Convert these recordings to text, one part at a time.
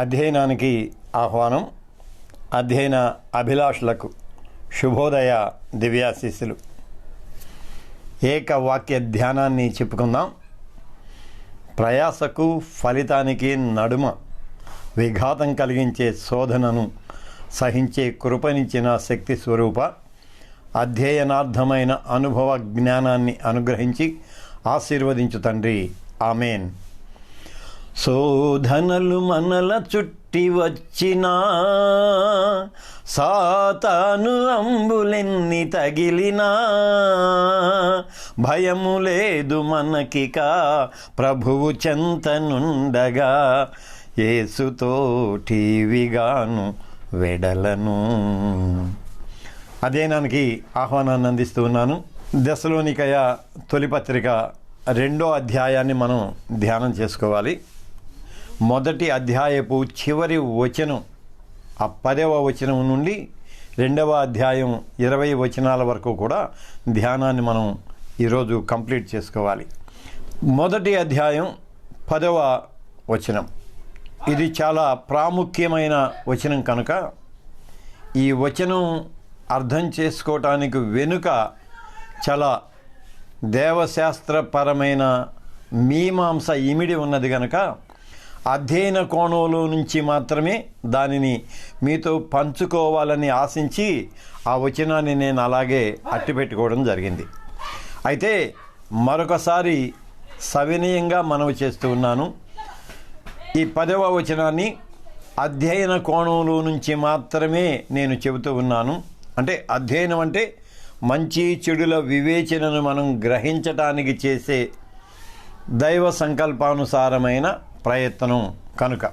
అధ్యయనానికి ఆహ్వానం. అధ్యయన అభిలాషులకు శుభోదయ దివ్యాశీస్సులు. ఏకవాక్య ధ్యానాన్ని చెప్పుకుందాం. ప్రయాసకు ఫలితానికి నడుమ విఘాతం కలిగించే శోధనను సహించే కృపనిచ్చిన శక్తి స్వరూప, అధ్యయనార్థమైన అనుభవ జ్ఞానాన్ని అనుగ్రహించి ఆశీర్వదించు తండ్రి. ఆమెన్. శోధనలు మనల చుట్టి వచ్చినా, సాతాను అంబులెన్ని తగిలినా, భయము లేదు మనకిక ప్రభువు చెంతనుండగా, యేసుతోటివిగాను వెడలను. అధ్యయనానికి ఆహ్వానాన్ని అందిస్తూ ఉన్నాను. దెస్సలోనికయ తొలి పత్రిక 2వ అధ్యాయాన్ని మనం ధ్యానం చేసుకోవాలి. మొదటి అధ్యాయపు చివరి వచనం, ఆ 10వ వచనం నుండి 2వ అధ్యాయం 20 వచనాల వరకు కూడా ధ్యానాన్ని మనం ఈరోజు కంప్లీట్ చేసుకోవాలి. మొదటి అధ్యాయం 10వ వచనం, ఇది చాలా ప్రాముఖ్యమైన వచనం కనుక ఈ వచనం అర్థం చేసుకోవటానికి వెనుక చాలా దేవశాస్త్రపరమైన మీమాంస ఇమిడి ఉన్నది కనుక అధ్యయన కోణంలో నుంచి మాత్రమే దానిని మీతో పంచుకోవాలని ఆశించి ఆ వచనాన్ని నేను అలాగే అట్టిపెట్టుకోవడం జరిగింది. అయితే మరొకసారి సవినయంగా మనవి చేస్తూ ఉన్నాను. ఈ 10వ వచనాన్ని అధ్యయన కోణంలో నుంచి మాత్రమే నేను చెబుతూ ఉన్నాను. అంటే అధ్యయనం అంటే మంచి చెడుల వివేచనను మనం గ్రహించటానికి చేసే దైవ సంకల్పానుసారమైన ప్రయత్నం కనుక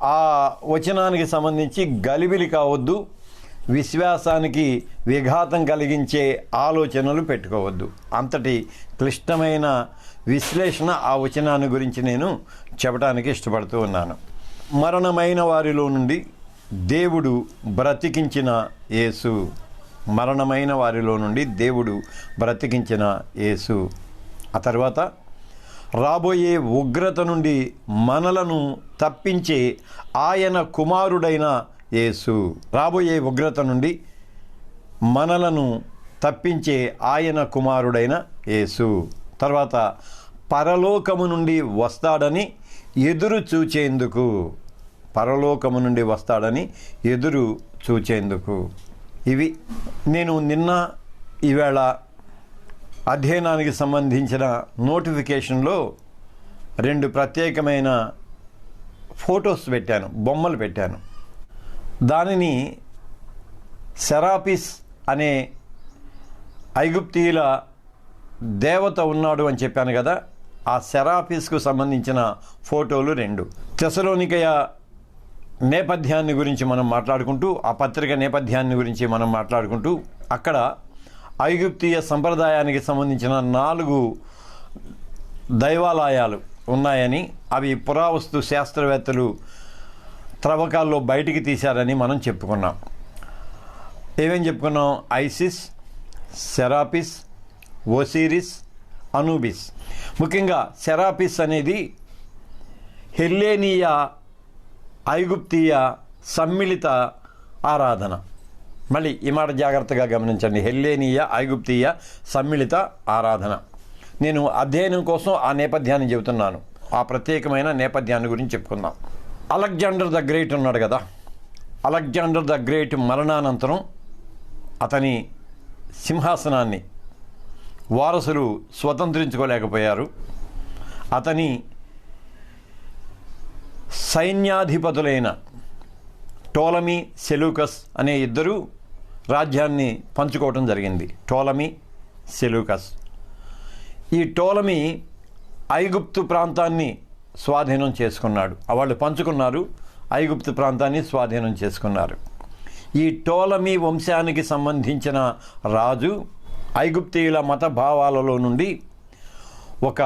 ఆ వచనానికి సంబంధించి గలిబిలి కావద్దు, విశ్వాసానికి విఘాతం కలిగించే ఆలోచనలు పెట్టుకోవద్దు. అంతటి క్లిష్టమైన విశ్లేషణ ఆ వచనాన్ని గురించి నేను చెప్పడానికి ఇష్టపడుతూ ఉన్నాను. మరణమైన వారిలో నుండి దేవుడు బ్రతికించిన యేసు, మరణమైన వారిలో నుండి దేవుడు బ్రతికించిన యేసు, ఆ తర్వాత రాబోయే ఉగ్రత నుండి మనలను తప్పించే ఆయన కుమారుడైన యేసు, రాబోయే ఉగ్రత నుండి మనలను తప్పించే ఆయన కుమారుడైన యేసు, తర్వాత పరలోకము నుండి వస్తాడని ఎదురు చూచేందుకు, పరలోకము నుండి వస్తాడని ఎదురు చూచేందుకు. ఇవి నేను నిన్న ఈవేళ అధ్యయనానికి సంబంధించిన నోటిఫికేషన్లో 2 ప్రత్యేకమైన ఫొటోస్ పెట్టాను, బొమ్మలు పెట్టాను. దానిని సెరాపిస్ అనే ఐగుప్తీయుల దేవత ఉన్నాడు అని చెప్పాను కదా, ఆ సెరాపిస్కు సంబంధించిన ఫోటోలు 2. తెస్సలోనికయ నేపథ్యాన్ని గురించి మనం మాట్లాడుకుంటూ, ఆ పత్రిక నేపథ్యాన్ని గురించి మనం మాట్లాడుకుంటూ, అక్కడ ఐగుప్తీయ సంప్రదాయానికి సంబంధించిన 4 దైవాలయాలు ఉన్నాయని, అవి పురావస్తు శాస్త్రవేత్తలు త్రవ్వకాల్లో బయటికి తీశారని మనం చెప్పుకున్నాం. ఏమేం చెప్పుకున్నాం? Isis, Serapis, Osiris, Anubis. ముఖ్యంగా సెరాపిస్ అనేది హెల్లేనీయ ఐగుప్తీయ సమ్మిళిత ఆరాధన. మళ్ళీ ఈ మాట జాగ్రత్తగా గమనించండి, హెల్లేనీయ ఐగుప్తీయ సమ్మిళిత ఆరాధన. నేను అధ్యయనం కోసం ఆ నేపథ్యాన్ని చెబుతున్నాను, ఆ ప్రత్యేకమైన నేపథ్యాన్ని గురించి చెప్పుకుందాం. అలెగ్జాండర్ ద గ్రేట్ ఉన్నాడు కదా, అలెగ్జాండర్ ద గ్రేట్ మరణానంతరం అతని సింహాసనాన్ని వారసులు స్వతంత్రించుకోలేకపోయారు. అతని సైన్యాధిపతులైన టోలమీ, సెలూకస్ అనే 2 రాజ్యాన్ని పంచుకోవటం జరిగింది. టోలమీ, సెలూకస్. ఈ టోలమీ ఐగుప్తు ప్రాంతాన్ని స్వాధీనం చేసుకున్నాడు. వాళ్ళు పంచుకున్నారు, ఐగుప్తు ప్రాంతాన్ని స్వాధీనం చేసుకున్నారు. ఈ టోలమీ వంశానికి సంబంధించిన రాజు ఐగుప్తీయుల మత భావాలలో నుండి ఒక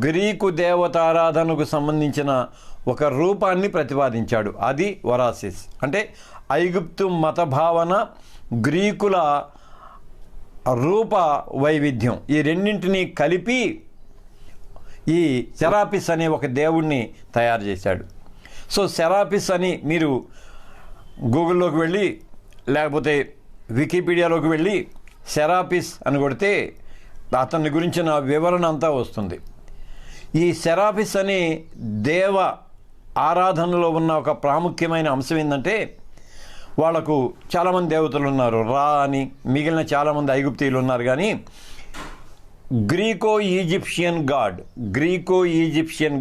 గ్రీకు దేవతారాధనకు సంబంధించిన ఒక రూపాన్ని ప్రతిపాదించాడు. అది వరాసిస్. అంటే ఐగుప్తు మత భావన, గ్రీకుల రూప వైవిధ్యం, ఈ రెండింటినీ కలిపి ఈ సెరాపిస్ అనే ఒక దేవుణ్ణి తయారు చేశాడు. సో సెరాపిస్ అని మీరు గూగుల్లోకి వెళ్ళి లేకపోతే వికీపీడియాలోకి వెళ్ళి సెరాపిస్ అని కొడితే అతని గురించిన వివరణ అంతా వస్తుంది. ఈ సెరాపిస్ అనే దేవ ఆరాధనలో ఉన్న ఒక ప్రాముఖ్యమైన అంశం ఏంటంటే, వాళ్లకు చాలామంది దేవతలు ఉన్నారు. రా అని మిగిలిన చాలామంది ఐగుప్తీయులు ఉన్నారు. కానీ గ్రీకో ఈజిప్షియన్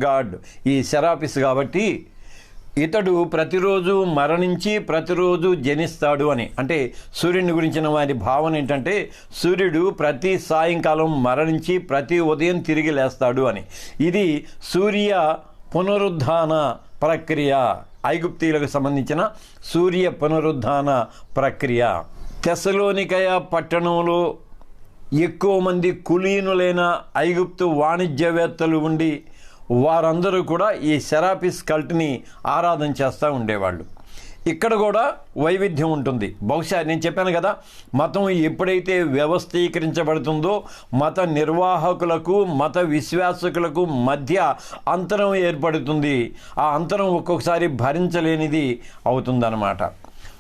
గాడ్ ఈ సెరాపిస్ కాబట్టి ఇతడు ప్రతిరోజు మరణించి ప్రతిరోజు జనిస్తాడు అని. అంటే సూర్యుని గురించిన వారి భావన ఏంటంటే, సూర్యుడు ప్రతి సాయంకాలం మరణించి ప్రతి ఉదయం తిరిగి లేస్తాడు అని. ఇది సూర్య పునరుద్ధాన ప్రక్రియ, ఐగుప్తీయులకు సంబంధించిన సూర్య పునరుద్ధాన ప్రక్రియ. తెసలోనికయ పట్టణంలో ఎక్కువ మంది కులీనులైన ఐగుప్తు వాణిజ్యవేత్తలు ఉండి వారందరూ కూడా ఈ సెరాపిస్ కల్ట్ని ఆరాధన చేస్తూ ఉండేవాళ్ళు. ఇక్కడ కూడా వైవిధ్యం ఉంటుంది. బహుశా నేను చెప్పాను కదా, మతం ఎప్పుడైతే వ్యవస్థీకరించబడుతుందో మత నిర్వాహకులకు మత విశ్వాసకులకు మధ్య అంతరం ఏర్పడుతుంది. ఆ అంతరం ఒక్కొక్కసారి భరించలేనిది అవుతుందన్నమాట.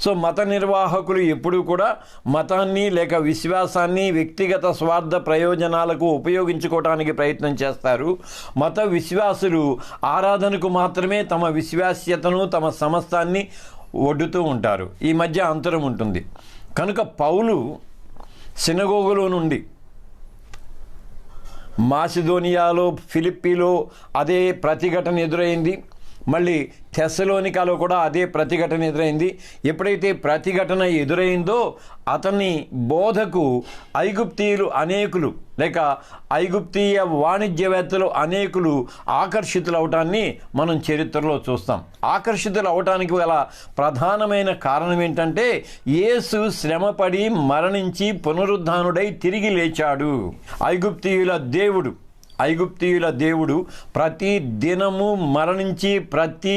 సో మత నిర్వాహకులు ఎప్పుడూ కూడా మతాన్ని లేక విశ్వాసాన్ని వ్యక్తిగత స్వార్థ ప్రయోజనాలకు ఉపయోగించుకోవడానికి ప్రయత్నం చేస్తారు. మత విశ్వాసులు ఆరాధనకు మాత్రమే తమ విశ్వాస్యతను తమ సమస్తాన్ని ఒడ్డుతూ ఉంటారు. ఈ మధ్య అంతరం ఉంటుంది. కనుక పౌలు సినగోగులో నుండి మాసిదోనియాలో ఫిలిప్పీలో అదే ప్రతిఘటన ఎదురైంది. మళ్ళీ తెస్సలోనికాలో కూడా అదే ప్రతిఘటన ఎదురైంది. ఎప్పుడైతే ప్రతిఘటన ఎదురైందో అతని బోధకు ఐగుప్తీయులు అనేకులు లేక ఐగుప్తీయ వాణిజ్యవేత్తలు అనేకులు ఆకర్షితులు అవటాన్ని మనం చరిత్రలో చూస్తాం. ఆకర్షితులు అవటానికి గల ప్రధానమైన కారణం ఏంటంటే, యేసు శ్రమపడి మరణించి పునరుద్ధానుడై తిరిగి లేచాడు. ఐగుప్తీయుల దేవుడు ప్రతి దినము మరణించి ప్రతి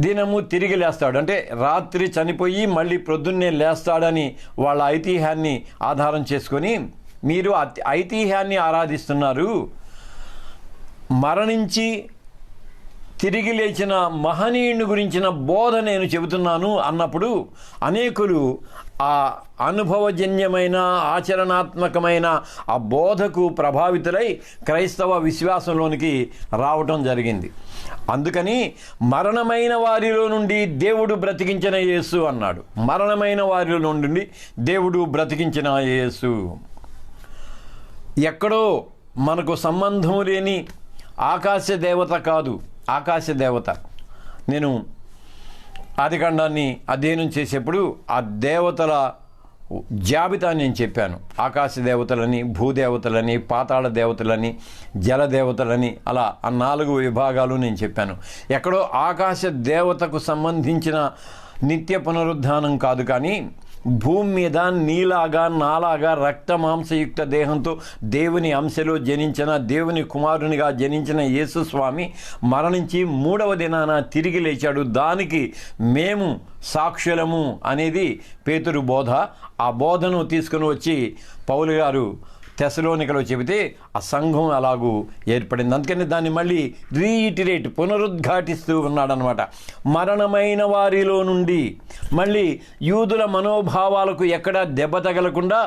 దినము తిరిగి లేస్తాడు. అంటే రాత్రి చనిపోయి మళ్ళీ ప్రొద్దున్నే లేస్తాడని వాళ్ళ ఐతిహ్యాన్ని ఆధారం చేసుకొని మీరు ఐతిహ్యాన్ని ఆరాధిస్తున్నారు. మరణించి తిరిగి లేచిన మహనీయుని గురించిన బోధ నేను చెబుతున్నాను అన్నప్పుడు అనేకులు ఆ అనుభవజన్యమైన ఆచరణాత్మకమైన ఆ బోధకు ప్రభావితులై క్రైస్తవ విశ్వాసంలోనికి రావటం జరిగింది. అందుకని మరణమైన వారిలో నుండి దేవుడు బ్రతికించిన యేసు అన్నాడు. మరణమైన వారిలో నుండి దేవుడు బ్రతికించిన యేసు. ఎక్కడో మనకు సంబంధం లేని ఆకాశ దేవత కాదు, ఆకాశ దేవత. నేను ఆదికాండాన్ని అధ్యయనం చేసేప్పుడు ఆ దేవతల జాబితా నేను చెప్పాను. ఆకాశ దేవతలని, భూదేవతలని, పాతాళ దేవతలని, జల దేవతలని, అలా ఆ 4 విభాగాలు నేను చెప్పాను. ఎక్కడో ఆకాశ దేవతకు సంబంధించిన నిత్య పునరుద్ధానం కాదు, కానీ భూమి మీద నీలాగా నాలాగా రక్త మాంసయుక్త దేహంతో దేవుని అంశలో జనించిన దేవుని కుమారునిగా జనించిన యేసు స్వామి మరణించి 3వ దినాన తిరిగి లేచాడు. దానికి మేము సాక్షులము అనేది పేతురు బోధ. ఆ బోధను తీసుకుని వచ్చి పౌలు గారు తెస్సలోనికలో చెబితే ఆ సంఘం అలాగూ ఏర్పడింది. అందుకని దాన్ని మళ్ళీ పునరుద్ఘాటిస్తూ ఉన్నాడనమాట. మరణమైన వారిలో నుండి మళ్ళీ యూదుల మనోభావాలకు ఎక్కడా దెబ్బ తగలకుండా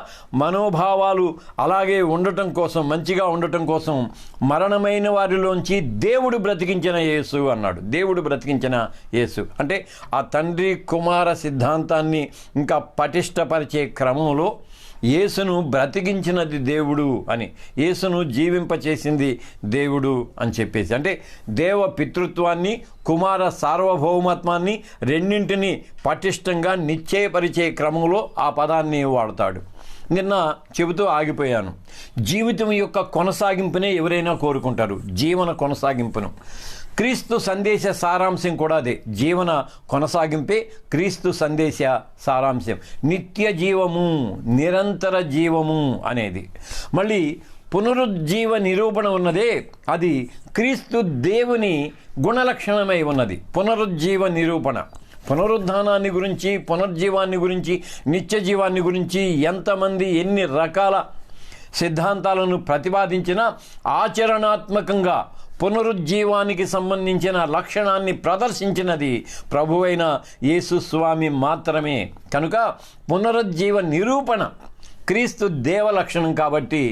మనోభావాలు అలాగే ఉండటం కోసం, మంచిగా ఉండటం కోసం మరణమైన వారిలోంచి దేవుడు బ్రతికించిన యేసు అన్నాడు. దేవుడు బ్రతికించిన యేసు అంటే ఆ తండ్రి కుమార సిద్ధాంతాన్ని ఇంకా పటిష్టపరిచే క్రమంలో యేసును బ్రతికించినది దేవుడు అని, యేసును జీవింపచేసింది దేవుడు అని చెప్పేసి, అంటే దేవ పితృత్వాన్ని కుమార సార్వభౌమత్వాన్ని రెండింటినీ పటిష్టంగా నిశ్చయపరిచే క్రమంలో ఆ పదాన్ని వాడతాడు. నిన్న చెబుతూ ఆగిపోయాను. జీవితం యొక్క కొనసాగింపునే ఎవరైనా కోరుకుంటారు, జీవన కొనసాగింపును. క్రీస్తు సందేశ సారాంశం కూడా అదే. జీవన కొనసాగింపే క్రీస్తు సందేశ సారాంశం. నిత్య జీవము, నిరంతర జీవము అనేది. మళ్ళీ పునరుజ్జీవ నిరూపణ ఉన్నదే, అది క్రీస్తు దేవుని గుణలక్షణమై ఉన్నది. పునరుజ్జీవ నిరూపణ, పునరుద్ధానాన్ని గురించి, పునర్జీవాన్ని గురించి, నిత్య జీవాన్ని గురించి ఎంతమంది ఎన్ని రకాల సిద్ధాంతాలను ప్రతిపాదించిన ఆచరణాత్మకంగా పునరుజ్జీవానికి సంబంధించిన లక్షణాన్ని ప్రదర్శించినది ప్రభువైన యేసు స్వామి మాత్రమే. కనుక పునరుజ్జీవ నిరూపణ క్రీస్తు దేవ లక్షణం. కాబట్టి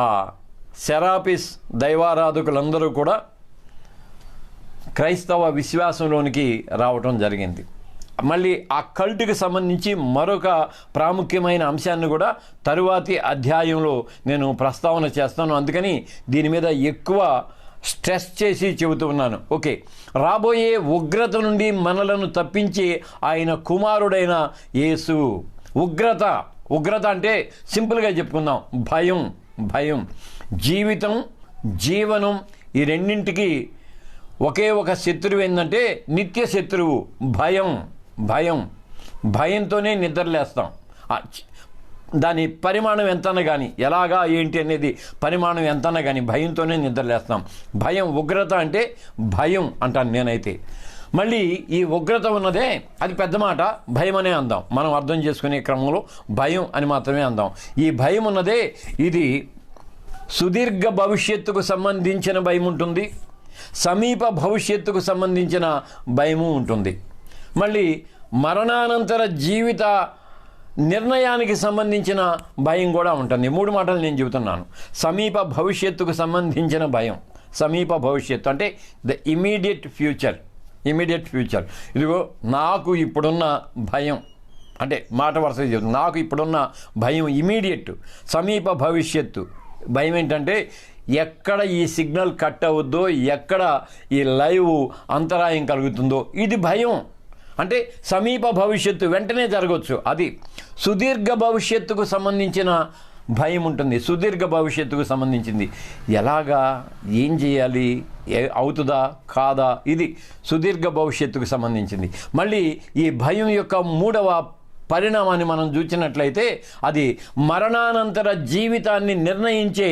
ఆ సెరాపిస్ దైవారాధకులందరూ కూడా క్రైస్తవ విశ్వాసంలోనికి రావటం జరిగింది. మళ్ళీ ఆ కల్ట్కి సంబంధించి మరొక ప్రాముఖ్యమైన అంశాన్ని కూడా తరువాతి అధ్యాయంలో నేను ప్రస్తావన చేస్తాను. అందుకని దీని మీద ఎక్కువ స్ట్రెస్ చేసి చెబుతూ ఉన్నాను. ఓకే, రాబోయే ఉగ్రత నుండి మనలను తప్పించి ఆయన కుమారుడైన యేసు. ఉగ్రత అంటే సింపుల్గా చెప్పుకుందాం, భయం. జీవితం, జీవనం, ఈ రెండింటికి ఒకే ఒక శత్రువు ఏంటంటే నిత్య శత్రువు భయంతోనే నిద్రలేస్తాం. దాని పరిమాణం ఎంతన్నా కానీ, ఎలాగా ఏంటి అనేది పరిమాణం ఎంతన్నా కానీ భయంతోనే నిద్రలేస్తాం. ఉగ్రత అంటే భయం అంటాను నేనైతే. మళ్ళీ ఈ ఉగ్రత ఉన్నదే అది పెద్ద మాట, భయం అనే అందాం. మనం అర్థం చేసుకునే క్రమంలో భయం అని మాత్రమే అందాం. ఈ భయం ఉన్నదే ఇది సుదీర్ఘ భవిష్యత్తుకు సంబంధించిన భయం ఉంటుంది, సమీప భవిష్యత్తుకు సంబంధించిన భయము ఉంటుంది. మళ్ళీ మరణానంతర జీవిత నిర్ణయానికి సంబంధించిన భయం కూడా ఉంటుంది. 3 మాటలు నేను చెబుతున్నాను. సమీప భవిష్యత్తుకు సంబంధించిన భయం. సమీప భవిష్యత్తు అంటే ద ఇమీడియట్ ఫ్యూచర్. ఇదిగో నాకు ఇప్పుడున్న భయం అంటే మాట వరుసగా చెబుతుంది. నాకు ఇప్పుడున్న భయం ఇమీడియట్. సమీప భవిష్యత్తు భయం ఏంటంటే ఎక్కడ ఈ సిగ్నల్ కట్ అవుద్దో, ఎక్కడ ఈ లైవ్ అంతరాయం కలుగుతుందో, ఇది భయం. అంటే సమీప భవిష్యత్తు వెంటనే జరగవచ్చు. అది సుదీర్ఘ భవిష్యత్తుకు సంబంధించిన భయం ఉంటుంది. సుదీర్ఘ భవిష్యత్తుకు సంబంధించింది. ఎలాగా, ఏం చేయాలి, అవుతుందా కాదా, ఇది సుదీర్ఘ భవిష్యత్తుకు సంబంధించింది. మళ్ళీ ఈ భయం యొక్క 3వ పరిణామాన్ని మనం చూసినట్లయితే అది మరణానంతర జీవితాన్ని నిర్ణయించే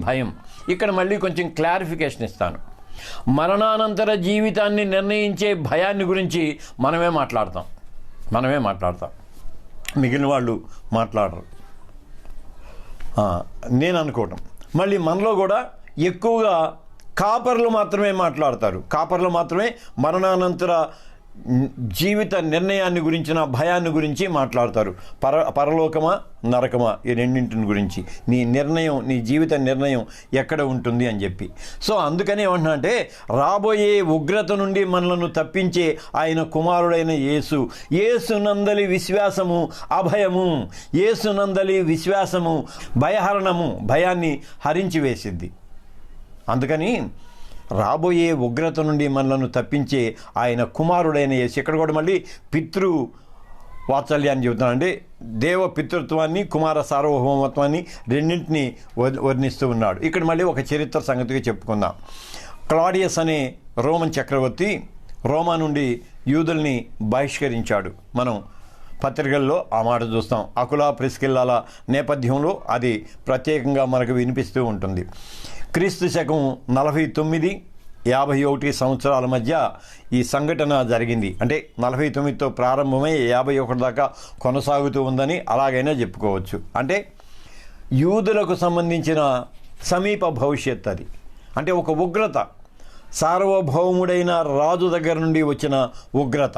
భయం. ఇక్కడ మళ్ళీ కొంచెం క్లారిఫికేషన్ ఇస్తాను. మరణానంతర జీవితాన్ని నిర్ణయించే భయాన్ని గురించి మనమే మాట్లాడతాం, మిగిలిన వాళ్ళు మాట్లాడరు, నేను అనుకోవటం. మళ్ళీ మనలో కూడా ఎక్కువగా కాపర్లు మాత్రమే మాట్లాడతారు. కాపర్లు మాత్రమే మరణానంతర జీవిత నిర్ణయాన్ని గురించిన భయాన్ని గురించి మాట్లాడతారు. పరలోకమా నరకమా, ఈ రెండింటిని గురించి నీ జీవిత నిర్ణయం ఎక్కడ ఉంటుంది అని చెప్పి. సో అందుకని ఏమంటున్నా అంటే రాబోయే ఉగ్రత నుండి మనలను తప్పించే ఆయన కుమారుడైన యేసునందలి విశ్వాసము అభయము. యేసునందలి విశ్వాసము భయహరణము, భయాన్ని హరించి వేసిద్ది. అందుకని రాబోయే ఉగ్రత నుండి మనలను తప్పించే ఆయన కుమారుడైన యేసు. ఇక్కడ కూడా మళ్ళీ పితృ వాత్సల్యాన్ని చెబుతున్నానండి. దేవ పితృత్వాన్ని, కుమార సార్వభౌమత్వాన్ని రెండింటినీ వర్ణిస్తూ ఉన్నాడు. ఇక్కడ మళ్ళీ ఒక చరిత్ర సంగతిగా చెప్పుకుందాం. క్లాడియస్ అనే రోమన్ చక్రవర్తి రోమా నుండి యూదుల్ని బహిష్కరించాడు. మనం పత్రికల్లో ఆ మాట చూస్తాం. అకులా ప్రిస్కిల్లాల నేపథ్యంలో అది ప్రత్యేకంగా మనకు వినిపిస్తూ ఉంటుంది. క్రీస్తు శకం 49-51 సంవత్సరాల మధ్య ఈ సంఘటన జరిగింది. అంటే 49తో ప్రారంభమై 51 దాకా కొనసాగుతూ ఉందని అలాగైనా చెప్పుకోవచ్చు. అంటే యూదులకు సంబంధించిన సమీప భవిష్యత్ అది. అంటే ఒక ఉగ్రత, సార్వభౌముడైన రాజు దగ్గర నుండి వచ్చిన ఉగ్రత.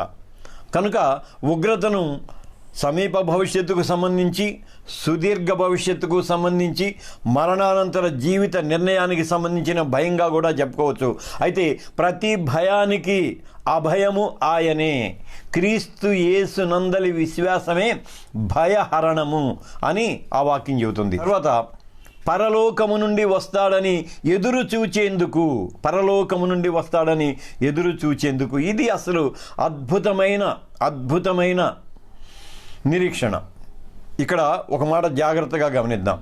కనుక ఉగ్రతను సమీప భవిష్యత్తుకు సంబంధించి, సుదీర్ఘ భవిష్యత్తుకు సంబంధించి, మరణానంతర జీవిత నిర్ణయానికి సంబంధించిన భయంగా కూడా చెప్పుకోవచ్చు. అయితే ప్రతి భయానికి అభయము ఆయనే. క్రీస్తు యేసునందలి విశ్వాసమే భయహరణము అని ఆ వాక్యం చెబుతుంది. తర్వాత పరలోకము నుండి వస్తాడని ఎదురు చూచేందుకు ఇది అసలు అద్భుతమైన నిరీక్షణ. ఇక్కడ ఒక మాట జాగ్రత్తగా గమనిద్దాం.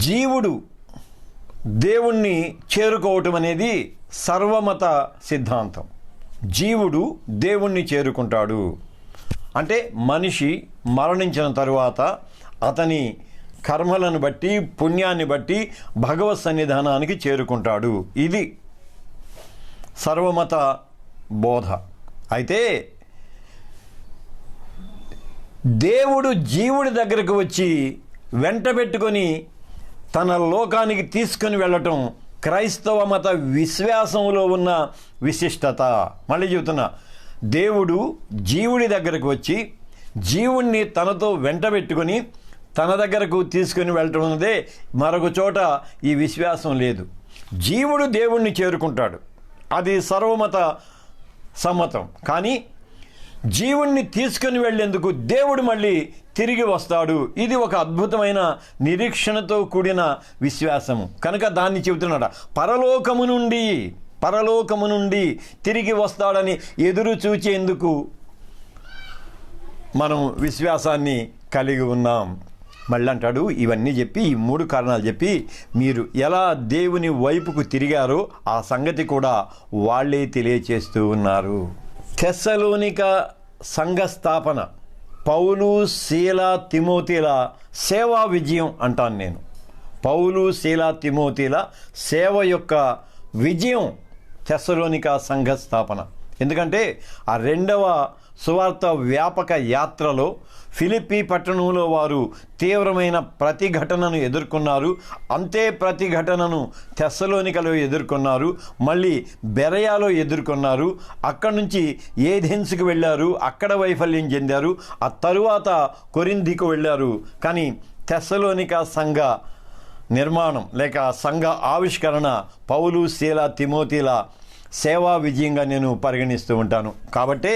జీవుడు దేవుణ్ణి చేరుకోవటం అనేది సర్వమత సిద్ధాంతం. జీవుడు దేవుణ్ణి చేరుకుంటాడు అంటే మనిషి మరణించిన తరువాత అతని కర్మలను బట్టి, పుణ్యాన్ని బట్టి భగవత్ సన్నిధానానికి చేరుకుంటాడు. ఇది సర్వమత బోధ. అయితే దేవుడు జీవుడి దగ్గరకు వచ్చి వెంట పెట్టుకొని తన లోకానికి తీసుకొని వెళ్ళటం క్రైస్తవ మత విశ్వాసంలో ఉన్న విశిష్టత. మళ్ళీ చెబుతున్నా, దేవుడు జీవుడి దగ్గరకు వచ్చి జీవుణ్ణి తనతో వెంట పెట్టుకొని తన దగ్గరకు తీసుకొని వెళ్ళటం అన్నదే మరొక చోట ఈ విశ్వాసం లేదు. జీవుడు దేవుణ్ణి చేరుకుంటాడు, అది సర్వమత సమ్మతం. కానీ జీవుణ్ణి తీసుకొని వెళ్ళేందుకు దేవుడు మళ్ళీ తిరిగి వస్తాడు. ఇది ఒక అద్భుతమైన నిరీక్షణతో కూడిన విశ్వాసము. కనుక దాన్ని చెబుతున్నాడు, పరలోకము నుండి తిరిగి వస్తాడని ఎదురు చూచేందుకు మనం విశ్వాసాన్ని కలిగి ఉన్నాం. మళ్ళీ అంటాడు, ఇవన్నీ చెప్పి ఈ 3 కారణాలు చెప్పి మీరు ఎలా దేవుని వైపుకు తిరిగారో ఆ సంగతి కూడా వాళ్ళే తెలియచేస్తూ ఉన్నారు. తెస్సలోనిక సంఘ స్థాపన, పౌలు, శీల, తిమోతిల సేవా విజయం అంటాను నేను. పౌలు, శీల, తిమోతిల సేవ యొక్క విజయం తెస్సలోనిక సంఘ స్థాపన. ఎందుకంటే ఆ 2వ సువార్త వ్యాపక యాత్రలో ఫిలిప్పీ పట్టణంలో వారు తీవ్రమైన ప్రతిఘటనను ఎదుర్కొన్నారు. అంతే ప్రతిఘటనను తెస్సలోనికలో ఎదుర్కొన్నారు, మళ్ళీ బెరయాలో ఎదుర్కొన్నారు. అక్కడి నుంచి ఏథెన్స్కి వెళ్ళారు, అక్కడ వైఫల్యం చెందారు. ఆ తరువాత కొరింథీకు వెళ్ళారు. కానీ తెస్సలోనిక సంఘ నిర్మాణం లేక సంఘ ఆవిష్కరణ పౌలు, శీల, తిమోతిల సేవా విజయంగా నేను పరిగణిస్తూ ఉంటాను. కాబట్టే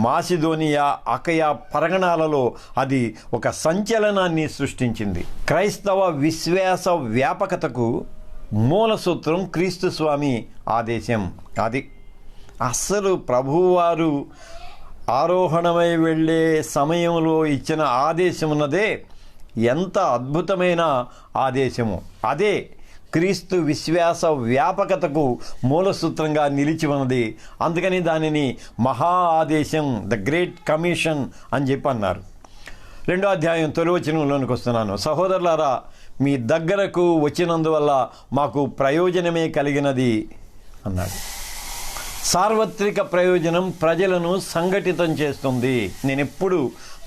మాసిదోనియా, అకయ పరగణాలలో అది ఒక సంచలనాన్ని సృష్టించింది. క్రైస్తవ విశ్వాస వ్యాపకతకు మూల సూత్రం క్రీస్తు స్వామి ఆదేశం. అది అస్సలు ప్రభువారు ఆరోహణమై వెళ్ళే సమయంలో ఇచ్చిన ఆదేశం ఉన్నదే ఎంత అద్భుతమైన ఆదేశము. అదే క్రీస్తు విశ్వాస వ్యాపకతకు మూలసూత్రంగా నిలిచి ఉన్నది. అందుకని దానిని మహా ఆదేశం, ద గ్రేట్ కమిషన్ అని చెప్పి అన్నారు. 2వ అధ్యాయం 9వ వచనంలోనికి వస్తున్నాను. సహోదరులారా, మీ దగ్గరకు వచ్చినందువల్ల మాకు ప్రయోజనమే కలిగినది అన్నాడు. సార్వత్రిక ప్రయోజనం ప్రజలను సంఘటితం చేస్తుంది. నేను ఎప్పుడు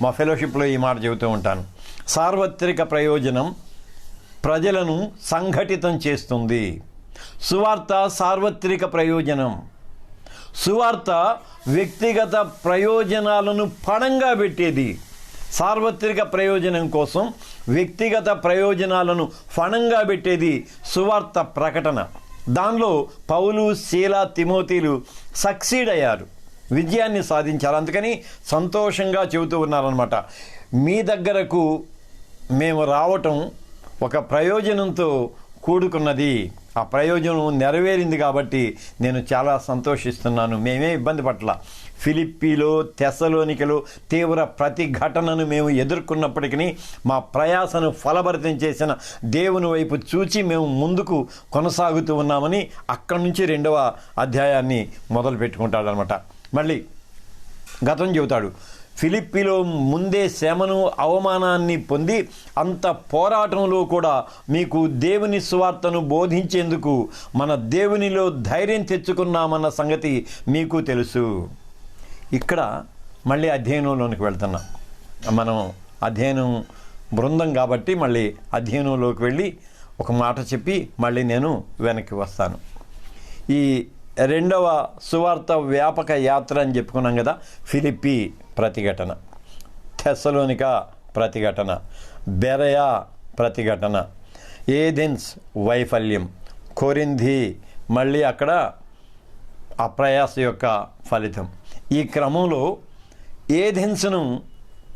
మా ఫెలోషిప్లో ఈ మాట చెబుతూ ఉంటాను. సార్వత్రిక ప్రయోజనం ప్రజలను సంఘటితం చేస్తుంది. సువార్త సార్వత్రిక ప్రయోజనం. సువార్త వ్యక్తిగత ప్రయోజనాలను పణంగా పెట్టేది. సార్వత్రిక ప్రయోజనం కోసం వ్యక్తిగత ప్రయోజనాలను ఫణంగా పెట్టేది సువార్త ప్రకటన. దానిలో పౌలు, శీల, తిమోతిలు సక్సీడ్ అయ్యారు, విజయాన్ని సాధించారు. అందుకని సంతోషంగా చెబుతూ ఉన్నారనమాట. మీ దగ్గరకు మేము రావటం ఒక ప్రయోజనంతో కూడుకున్నది, ఆ ప్రయోజనం నెరవేరింది కాబట్టి నేను చాలా సంతోషిస్తున్నాను. మేమే ఇబ్బంది పట్ల. ఫిలిప్పీలో, తెస్సలోనికలో తీవ్ర ప్రతిఘటనను మేము ఎదుర్కొన్నప్పటికీ మా ప్రయాసను ఫలభరితం చేసిన దేవుని వైపు చూచి మేము ముందుకు కొనసాగుతూ ఉన్నామని అక్కడి నుంచి 2వ అధ్యాయాన్ని మొదలు పెట్టుకుంటాడనమాట. మళ్ళీ గతం చెబుతాడు. ఫిలిప్పీలో ముందే శ్రమను, అవమానాన్ని పొంది అంత పోరాటంలో కూడా మీకు దేవుని సువార్తను బోధించేందుకు మన దేవునిలో ధైర్యం తెచ్చుకున్నామన్న సంగతి మీకు తెలుసు. ఇక్కడ మళ్ళీ అధ్యయనంలోనికి వెళ్తున్నాం. మనం అధ్యయనం బృందం కాబట్టి మళ్ళీ అధ్యయనంలోకి వెళ్ళి ఒక మాట చెప్పి మళ్ళీ నేను వెనక్కి వస్తాను. ఈ 2వ సువార్త వ్యాపక యాత్ర అని చెప్పుకున్నాం కదా. ఫిలిప్పీ ప్రతిఘటన, తెస్సలోనిక ప్రతిఘటన, బెరయా ప్రతిఘటన, ఏథెన్స్ వైఫల్యం, కొరింథీ మళ్ళీ అక్కడ ఆ ప్రయాస యొక్క ఫలితం. ఈ క్రమంలో ఏథెన్స్ను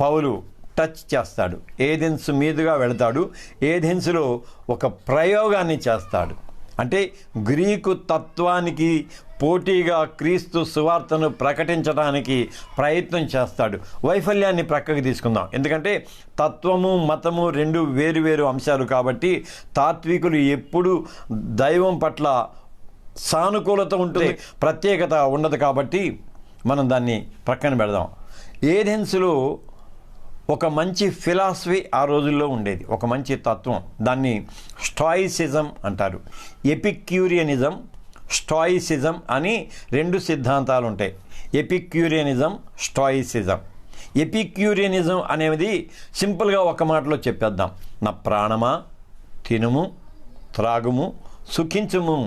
పౌలు టచ్ చేస్తాడు, ఏథెన్స్ మీదుగా వెళతాడు. ఏథెన్స్లో ఒక ప్రయోగాన్ని చేస్తాడు. అంటే గ్రీకు తత్వానికి పోటీగా క్రీస్తు సువార్తను ప్రకటించడానికి ప్రయత్నం చేస్తాడు. వైఫల్యాన్ని ప్రక్కకి తీసుకుందాం, ఎందుకంటే తత్వము మతము 2 వేరు అంశాలు కాబట్టి తాత్వికులు ఎప్పుడు దైవం పట్ల సానుకూలత ఉంటుంది, ప్రత్యేకత ఉండదు కాబట్టి మనం దాన్ని ప్రక్కన పెడదాం. ఏథెన్స్లో ఒక మంచి ఫిలాసఫీ ఆ రోజుల్లో ఉండేది, ఒక మంచి తత్వం. దాన్ని స్టాయిసిజం అంటారు. ఎపిక్యూరియనిజం, స్టాయిసిజం అని 2 సిద్ధాంతాలు ఉంటాయి. ఎపిక్యూరియనిజం, స్టాయిసిజం. ఎపిక్యూరియనిజం అనేది సింపుల్గా ఒక మాటలో చెప్పేద్దాం. నా ప్రాణమా, తినుము, త్రాగుము, సుఖించుము.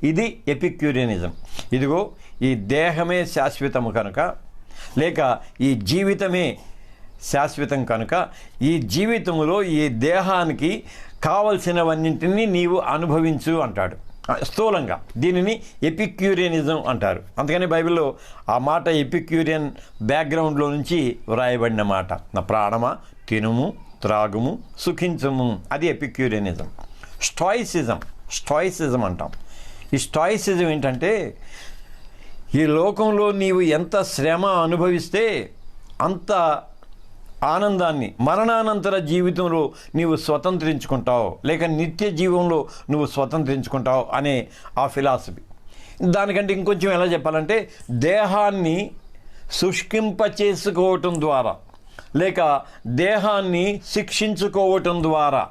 ఇది ఎపిక్యూరియనిజం. ఇదిగో ఈ దేహమే శాశ్వతము కనుక, లేక ఈ జీవితమే శాశ్వతం కనుక, ఈ జీవితంలో ఈ దేహానికి కావలసినవన్నింటినీ నీవు అనుభవించు అంటాడు స్థూలంగా. దీనిని ఎపిక్యూరియనిజం అంటారు. అందుకని బైబిల్లో ఆ మాట ఎపిక్యూరియన్ బ్యాక్గ్రౌండ్లో నుంచి వ్రాయబడిన మాట. నా ప్రాణమా, తినుము, త్రాగుము, సుఖించుము. అది ఎపిక్యూరియనిజం. స్టాయిసిజం అంటాం. ఈ స్టాయిసిజం ఏంటంటే, ఈ లోకంలో నీవు ఎంత శ్రమ అనుభవిస్తే అంత ఆనందాన్ని మరణానంతర జీవితంలో నీవు స్వతంత్రించుకుంటావు, లేక నిత్య జీవంలో నువ్వు స్వతంత్రించుకుంటావు అనే ఆ ఫిలాసఫీ. దానికంటే ఇంకొంచెం ఎలా చెప్పాలంటే, దేహాన్ని శుష్కింపచేసుకోవటం ద్వారా, లేక దేహాన్ని శిక్షించుకోవటం ద్వారా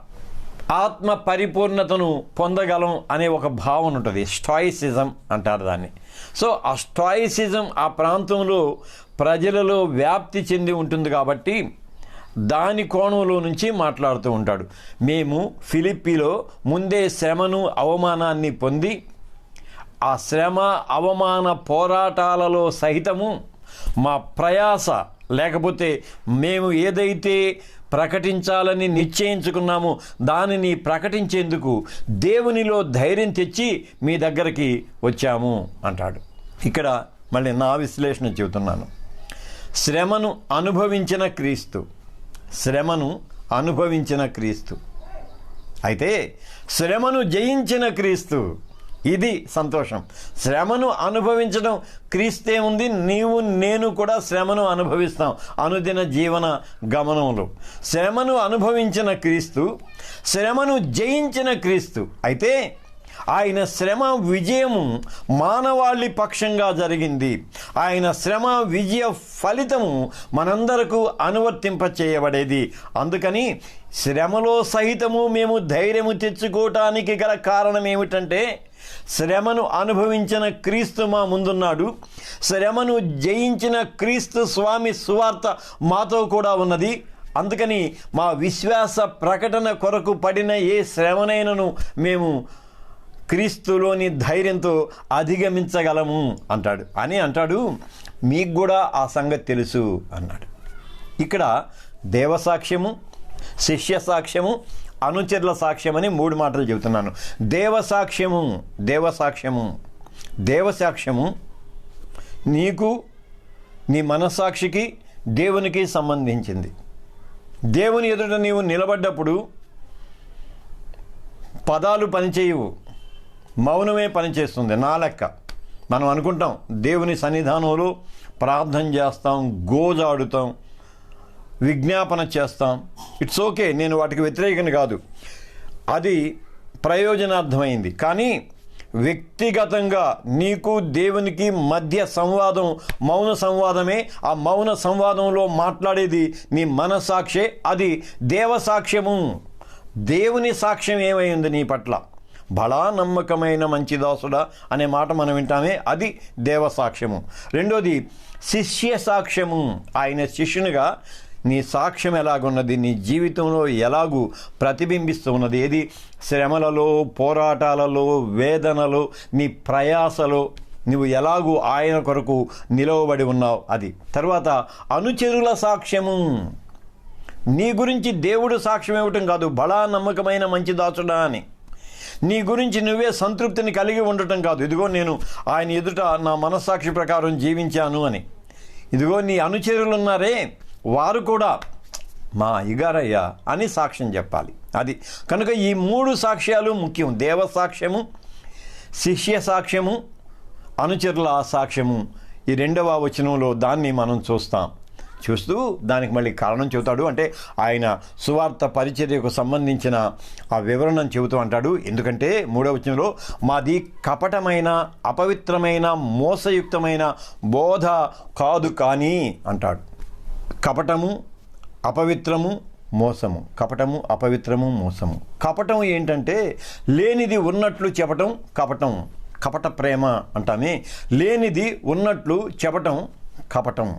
ఆత్మ పరిపూర్ణతను పొందగలం అనే ఒక భావన ఉంటుంది. స్టాయిసిజం అంటారు దాన్ని. సో ఆ స్టాయిసిజం ఆ ప్రాంతంలో ప్రజలలో వ్యాప్తి చెంది ఉంటుంది కాబట్టి దాని కోణంలో నుంచి మాట్లాడుతూ ఉంటాడు. మేము ఫిలిప్పీలో ముందే శ్రమను, అవమానాన్ని పొంది ఆ శ్రమ, అవమాన పోరాటాలలో సహితము మా ప్రయాస, లేకపోతే మేము ఏదైతే ప్రకటించాలని నిశ్చయించుకున్నామో దానిని ప్రకటించేందుకు దేవునిలో ధైర్యం తెచ్చి మీ దగ్గరికి వచ్చాము అంటాడు. ఇక్కడ మళ్ళీ నా విశ్లేషణ చెబుతున్నాను. శ్రమను అనుభవించిన క్రీస్తు, అయితే శ్రమను జయించిన క్రీస్తు. ఇది సంతోషం. శ్రమను అనుభవించడం క్రీస్తే ఉంది. నీవు నేను కూడా శ్రమను అనుభవిస్తాం అనుదిన జీవన గమనంలో. శ్రమను అనుభవించిన క్రీస్తు, శ్రమను జయించిన క్రీస్తు. అయితే ఆయన శ్రమ విజయము మానవాళి పక్షంగా జరిగింది. ఆయన శ్రమ విజయ ఫలితము మనందరకు అనువర్తింప చేయబడేది. అందుకని శ్రమలో సహితము మేము ధైర్యము తెచ్చుకోవటానికి గల కారణం ఏమిటంటే, శ్రమను అనుభవించిన క్రీస్తు మా ముందున్నాడు. శ్రమను జయించిన క్రీస్తు స్వామి సువార్త మాతో కూడా ఉన్నది. అందుకని మా విశ్వాస ప్రకటన కొరకు పడిన ఏ శ్రమనైనను మేము క్రీస్తులోని ధైర్యంతో అధిగమించగలము అంటాడు. మీకు కూడా ఆ సంగతి తెలుసు అన్నాడు. ఇక్కడ దేవసాక్ష్యము, శిష్య సాక్ష్యము, అనుచరుల సాక్ష్యం అని 3 మాటలు చెబుతున్నాను. దేవసాక్ష్యము నీకు, నీ మనస్సాక్షికి, దేవునికి సంబంధించింది. దేవుని ఎదుట నీవు నిలబడ్డప్పుడు పదాలు పనిచేయవు, మౌనమే పనిచేస్తుంది. నా లెక్క మనం అనుకుంటాం దేవుని సన్నిధానంలో ప్రార్థన చేస్తాం, గోజాడుతాం, విజ్ఞాపన చేస్తాం. ఇట్స్ ఓకే, నేను వాటికి వ్యతిరేకం కాదు, అది ప్రయోజనార్థమైంది. కానీ వ్యక్తిగతంగా నీకు దేవునికి మధ్య సంవాదం మౌన సంవాదమే. ఆ మౌన సంవాదంలో మాట్లాడేది నీ మనస్సాక్షే. అది దేవసాక్ష్యము. దేవుని సాక్ష్యం ఏమైంది నీ పట్ల? బలా నమ్మకమైన మంచి దాసుడా అనే మాట మనం వింటామే, అది దేవసాక్ష్యము. రెండోది శిష్య సాక్ష్యము. ఆయన శిష్యునిగా నీ సాక్ష్యం ఎలాగున్నది, నీ జీవితంలో ఎలాగూ ప్రతిబింబిస్తూ ఉన్నది? ఏది? శ్రమలలో, పోరాటాలలో, వేదనలో, నీ ప్రయాసలో నువ్వు ఎలాగూ ఆయన కొరకు నిలవబడి ఉన్నావు, అది. తర్వాత అనుచరుల సాక్ష్యము. నీ గురించి దేవుడు సాక్ష్యం ఇవ్వటం కాదు, బలా నమ్మకమైన మంచి దాసుడా అని. నీ గురించి నువ్వే సంతృప్తిని కలిగి ఉండటం కాదు, ఇదిగో నేను ఆయన ఎదుట నా మనస్సాక్షి ప్రకారం జీవించాను అని. ఇదిగో నీ అనుచరులు ఉన్నారే, వారు కూడా మా అయ్యగారయ్యా అని సాక్ష్యం చెప్పాలి, అది. కనుక ఈ 3 సాక్ష్యాలు ముఖ్యం. దేవసాక్ష్యము, శిష్య సాక్ష్యము, అనుచరుల సాక్ష్యము. ఈ 2వ వచనంలో దాన్ని మనం చూస్తూ దానికి మళ్ళీ కారణం చెబుతాడు. అంటే ఆయన సువార్త పరిచర్యకు సంబంధించిన ఆ వివరణను చెబుతూ అంటాడు. ఎందుకంటే 3వ వచనంలో మాది కపటమైన, అపవిత్రమైన, మోసయుక్తమైన బోధ కాదు కానీ అంటాడు. కపటము, అపవిత్రము, మోసము. కపటము, అపవిత్రము, మోసము. కపటం ఏంటంటే లేనిది ఉన్నట్లు చెప్పటం కపటం. కపట ప్రేమ అంటామే. లేనిది ఉన్నట్లు చెప్పటం కపటం.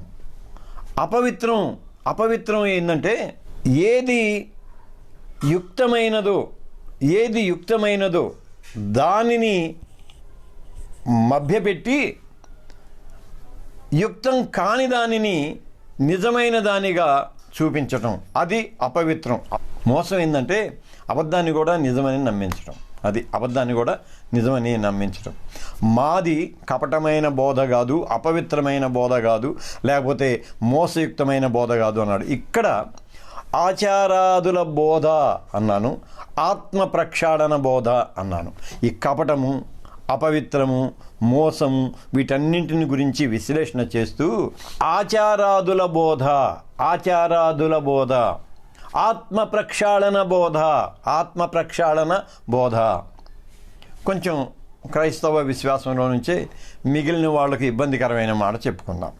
అపవిత్రం అపవిత్రం ఏంటంటే ఏది యుక్తమైనదో దానిని మభ్యపెట్టి యుక్తం కాని దానిని నిజమైన దానిగా చూపించటం, అది అపవిత్రం. మోసం ఏంటంటే అబద్ధాన్ని కూడా నిజమని నమ్మించడం, అది అబద్ధాన్ని కూడా నిజమని నమ్మించడం. మాది కపటమైన బోధ కాదు, అపవిత్రమైన బోధ కాదు, లేకపోతే మోసయుక్తమైన బోధ కాదు అన్నాడు. ఇక్కడ ఆచారాదుల బోధ అన్నాను, ఆత్మ ప్రక్షాళన బోధ అన్నాను. ఈ కపటము, అపవిత్రము, మోసము వీటన్నింటిని గురించి విశ్లేషణ చేస్తూ ఆచారాదుల బోధ, ఆత్మ ప్రక్షాళన బోధ. కొంచెం క్రైస్తవ విశ్వాసంలో నుంచే మిగిలిన వాళ్ళకి ఇబ్బందికరమైన మాట చెప్పుకుందాం.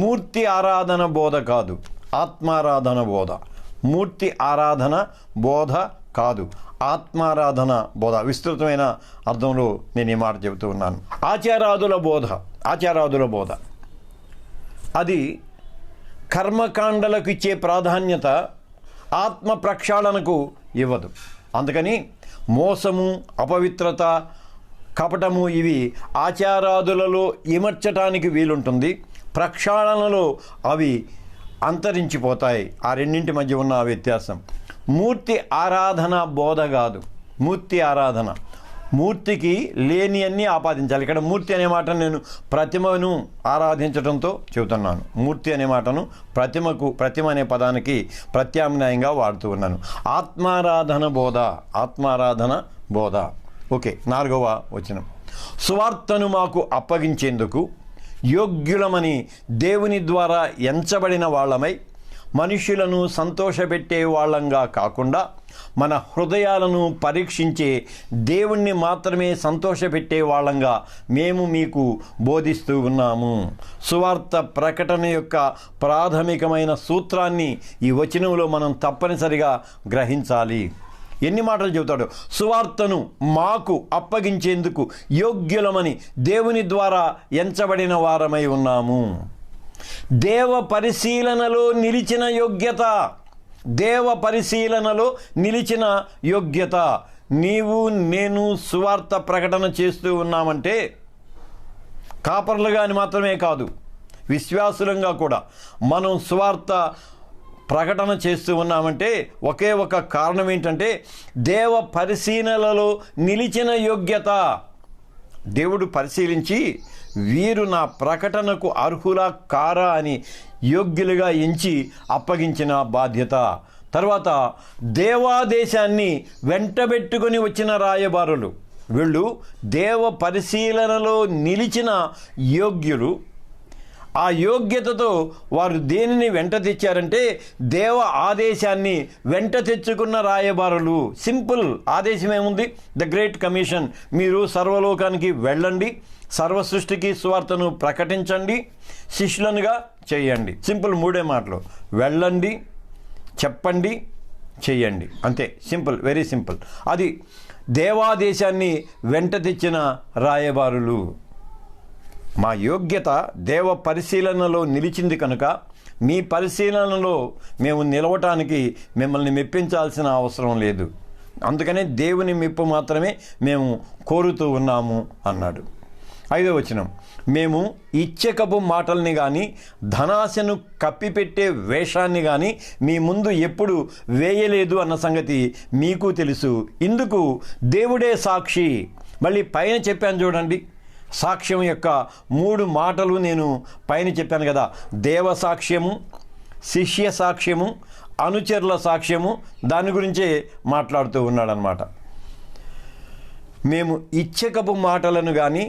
మూర్తి ఆరాధన బోధ కాదు, ఆత్మారాధన బోధ. మూర్తి ఆరాధన బోధ కాదు, ఆత్మారాధన బోధ. విస్తృతమైన అర్థంలో నేను ఈ మాట చెబుతూ ఉన్నాను. ఆచారాదుల బోధ అది కర్మకాండలకు ఇచ్చే ప్రాధాన్యత ఆత్మ ప్రక్షాళనకు ఇవ్వదు. అందుకని మోసము, అపవిత్రత, కపటము ఇవి ఆచారాదులలో ఇమర్చటానికి వీలుంటుంది, ప్రక్షాళనలో అవి అంతరించిపోతాయి. ఆ రెండింటి మధ్య ఉన్న వ్యత్యాసం. మూర్తి ఆరాధన బోధ కాదు. మూర్తికి లేని అన్నీ ఆపాదించాలి. ఇక్కడ మూర్తి అనే మాట నేను ప్రతిమను ఆరాధించడంతో చెబుతున్నాను. మూర్తి అనే మాటను ప్రతిమ అనే పదానికి ప్రత్యామ్నాయంగా వాడుతూ ఉన్నాను. ఆత్మారాధన బోధ. ఓకే, 4వ వచనం. సువార్తను మాకు అప్పగించేందుకు యోగ్యులమని దేవుని ద్వారా ఎంచబడిన వాళ్ళమై మనుషులను సంతోషపెట్టే వాళ్ళంగా కాకుండా మన హృదయాలను పరీక్షించే దేవుణ్ణి మాత్రమే సంతోషపెట్టే వాళ్ళంగా మేము మీకు బోధిస్తూ ఉన్నాము. సువార్త ప్రకటన యొక్క ప్రాథమికమైన సూత్రాన్ని ఈ వచనంలో మనం తప్పనిసరిగా గ్రహించాలి. ఎన్ని మాటలు చెబుతాడు? సువార్తను మాకు అప్పగించేందుకు యోగ్యులమని దేవుని ద్వారా ఎంచబడిన వారమై ఉన్నాము. దేవ పరిశీలనలో నిలిచిన యోగ్యత. నీవు నేను సువార్త ప్రకటన చేస్తూ ఉన్నామంటే కాపర్లుగా అని మాత్రమే కాదు, విశ్వాసులంగా కూడా మనం సువార్త ప్రకటన చేస్తూ ఉన్నామంటే ఒకే ఒక కారణం ఏంటంటే దేవ పరిశీలనలో నిలిచిన యోగ్యత. దేవుడు పరిశీలించి వీరు నా ప్రకటనకు అర్హులా కారా అని యోగ్యులుగా ఎంచి అప్పగించిన బాధ్యత. తర్వాత దేవాదేశాన్ని వెంటబెట్టుకొని వచ్చిన రాయబారులు. వీళ్ళు దేవ పరిశీలనలో నిలిచిన యోగ్యులు. ఆ యోగ్యతతో వారు దేనిని వెంట తెచ్చారంటే దేవ ఆదేశాన్ని వెంట తెచ్చుకున్న రాయబారులు. సింపుల్ ఆదేశం ఏముంది? The great commission. మీరు సర్వలోకానికి వెళ్ళండి, సర్వ సృష్టికి సువార్తను ప్రకటించండి, శిష్యులనుగా చేయండి. సింపుల్, 3 మాటలు. వెళ్ళండి, చెప్పండి, చెయ్యండి. అంతే, సింపుల్, వెరీ సింపుల్. అది దేవాదేశాన్ని వెంట తెచ్చిన రాయబారులు. మా యోగ్యత దేవ పరిశీలనలో నిలిచింది కనుక మీ పరిశీలనలో మేము నిలవటానికి మిమ్మల్ని మెప్పించాల్సిన అవసరం లేదు. అందుకనే దేవుని మెప్పు మాత్రమే మేము కోరుతూ ఉన్నాము అన్నాడు. 5వ వచనం. మేము ఇచ్చకపు మాటల్ని కానీ ధనాశను కప్పిపెట్టే వేషాన్ని కానీ మీ ముందు ఎప్పుడు వేయలేదు అన్న సంగతి మీకు తెలుసు. ఇందుకు దేవుడే సాక్షి. మళ్ళీ పైన చెప్పాను చూడండి, సాక్ష్యం యొక్క 3 మాటలు నేను పైన చెప్పాను కదా. దేవ సాక్ష్యము, శిష్య సాక్ష్యము, అనుచరుల సాక్ష్యము. దాని గురించే మాట్లాడుతూ ఉన్నాడనమాట. మేము ఇచ్చకపు మాటలను కానీ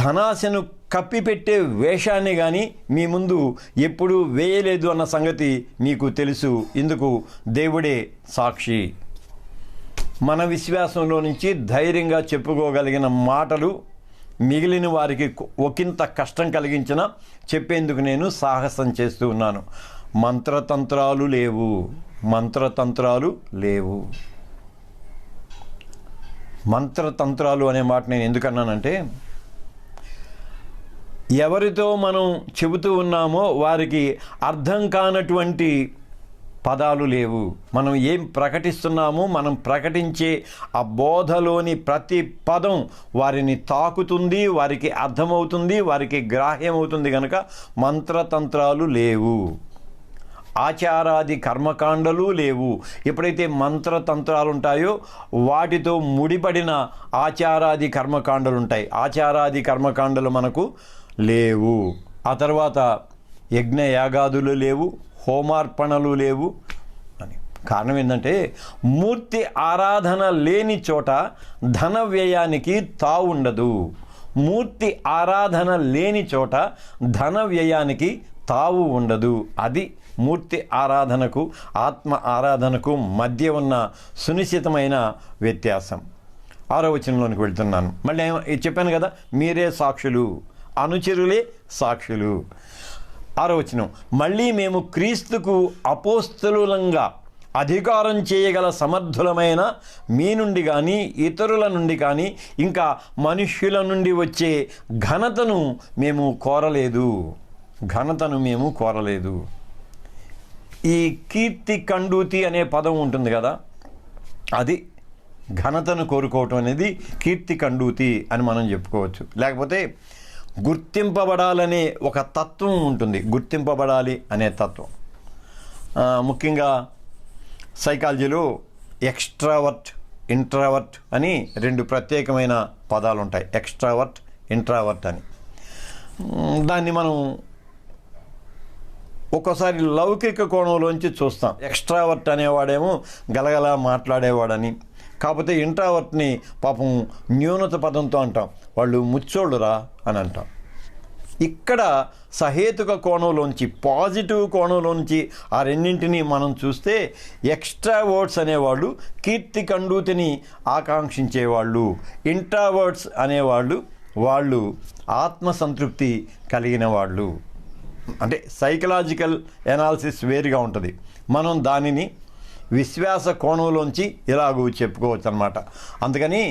ధనాశను కప్పిపెట్టే వేషాన్ని కానీ మీ ముందు ఎప్పుడూ వేయలేదు అన్న సంగతి మీకు తెలుసు. ఇందుకు దేవుడే సాక్షి. మన విశ్వాసంలో నుంచి ధైర్యంగా చెప్పుకోగలిగిన మాటలు మిగిలిన వారికి ఒకంత కష్టం కలిగించిన చెప్పేందుకు నేను సాహసం చేస్తూ ఉన్నాను. మంత్రతంత్రాలు లేవు. మంత్రతంత్రాలు అనే మాట నేను ఎందుకన్నానంటే ఎవరితో మనం చెబుతూ ఉన్నామో వారికి అర్థం కానటువంటి పదాలు లేవు. మనం ఏం ప్రకటిస్తున్నామో మనం ప్రకటించే ఆ బోధలోని ప్రతి పదం వారిని తాకుతుంది, వారికి అర్థమవుతుంది, వారికి గ్రాహ్యమవుతుంది. కనుక మంత్రతంత్రాలు లేవు, ఆచారాది కర్మకాండలు లేవు. ఎప్పుడైతే మంత్రతంత్రాలు ఉంటాయో వాటితో ముడిపడిన ఆచారాది కర్మకాండలు ఉంటాయి. ఆచారాది కర్మకాండలు మనకు లేవు. ఆ తర్వాత యజ్ఞయాగాదులు లేవు, హోమార్పణలు లేవు అని. కారణం ఏంటంటే మూర్తి ఆరాధన లేని చోట ధన వ్యయానికి తావుండదు. మూర్తి ఆరాధన లేని చోట ధన వ్యయానికి తావు ఉండదు. అది మూర్తి ఆరాధనకు ఆత్మ ఆరాధనకు మధ్య ఉన్న సునిశ్చితమైన వ్యత్యాసం. 6వ వచనంలోనికి వెళ్తున్నాను. మళ్ళీ చెప్పాను కదా, మీరే సాక్షులు, అనుచరులే సాక్షులు. 6వ వచనం, మళ్ళీ మేము క్రీస్తుకు అపోస్తలులంగా అధికారం చేయగల సమర్థులమైన మీ నుండి కానీ ఇతరుల నుండి కానీ ఇంకా మనుష్యుల నుండి వచ్చే ఘనతను మేము కోరలేదు. ఘనతను మేము కోరలేదు. ఈ కీర్తి కండూతి అనే పదం ఉంటుంది కదా, అది ఘనతను కోరుకోవటం అనేది కీర్తి కండూతి అని మనం చెప్పుకోవచ్చు. లేకపోతే గుర్తింపబడాలనే ఒక తత్వం ఉంటుంది, గుర్తింపబడాలి అనే తత్వం. ముఖ్యంగా సైకాలజీలో ఎక్స్ట్రావర్ట్, ఇంట్రావర్ట్ అని 2 ప్రత్యేకమైన పదాలు ఉంటాయి. ఎక్స్ట్రావర్ట్, ఇంట్రావర్ట్ అని. దాన్ని మనం ఒక్కోసారి లౌకిక కోణంలోంచి చూస్తాం. ఎక్స్ట్రావర్ట్ అనేవాడేమో గలగల మాట్లాడేవాడని, కాకపోతే ఇంట్రావర్ట్ని పాపం న్యూనత పదంతో అంటాం, వాళ్ళు ముచ్చోళ్ళురా అని అంటాం. ఇక్కడ సహేతుక కోణంలోంచి, పాజిటివ్ కోణంలోంచి ఆ రెండింటినీ మనం చూస్తే ఎక్స్ట్రావర్ట్స్ అనేవాళ్ళు కీర్తి కండూతిని ఆకాంక్షించేవాళ్ళు, ఇంట్రావర్ట్స్ అనేవాళ్ళు వాళ్ళు ఆత్మసంతృప్తి కలిగిన వాళ్ళు. అంటే సైకలాజికల్ ఎనాలిసిస్ వేరుగా ఉంటుంది. మనం దానిని విశ్వాస కోణంలోంచి ఇలాగూ చెప్పుకోవచ్చు అన్నమాట. అందుకని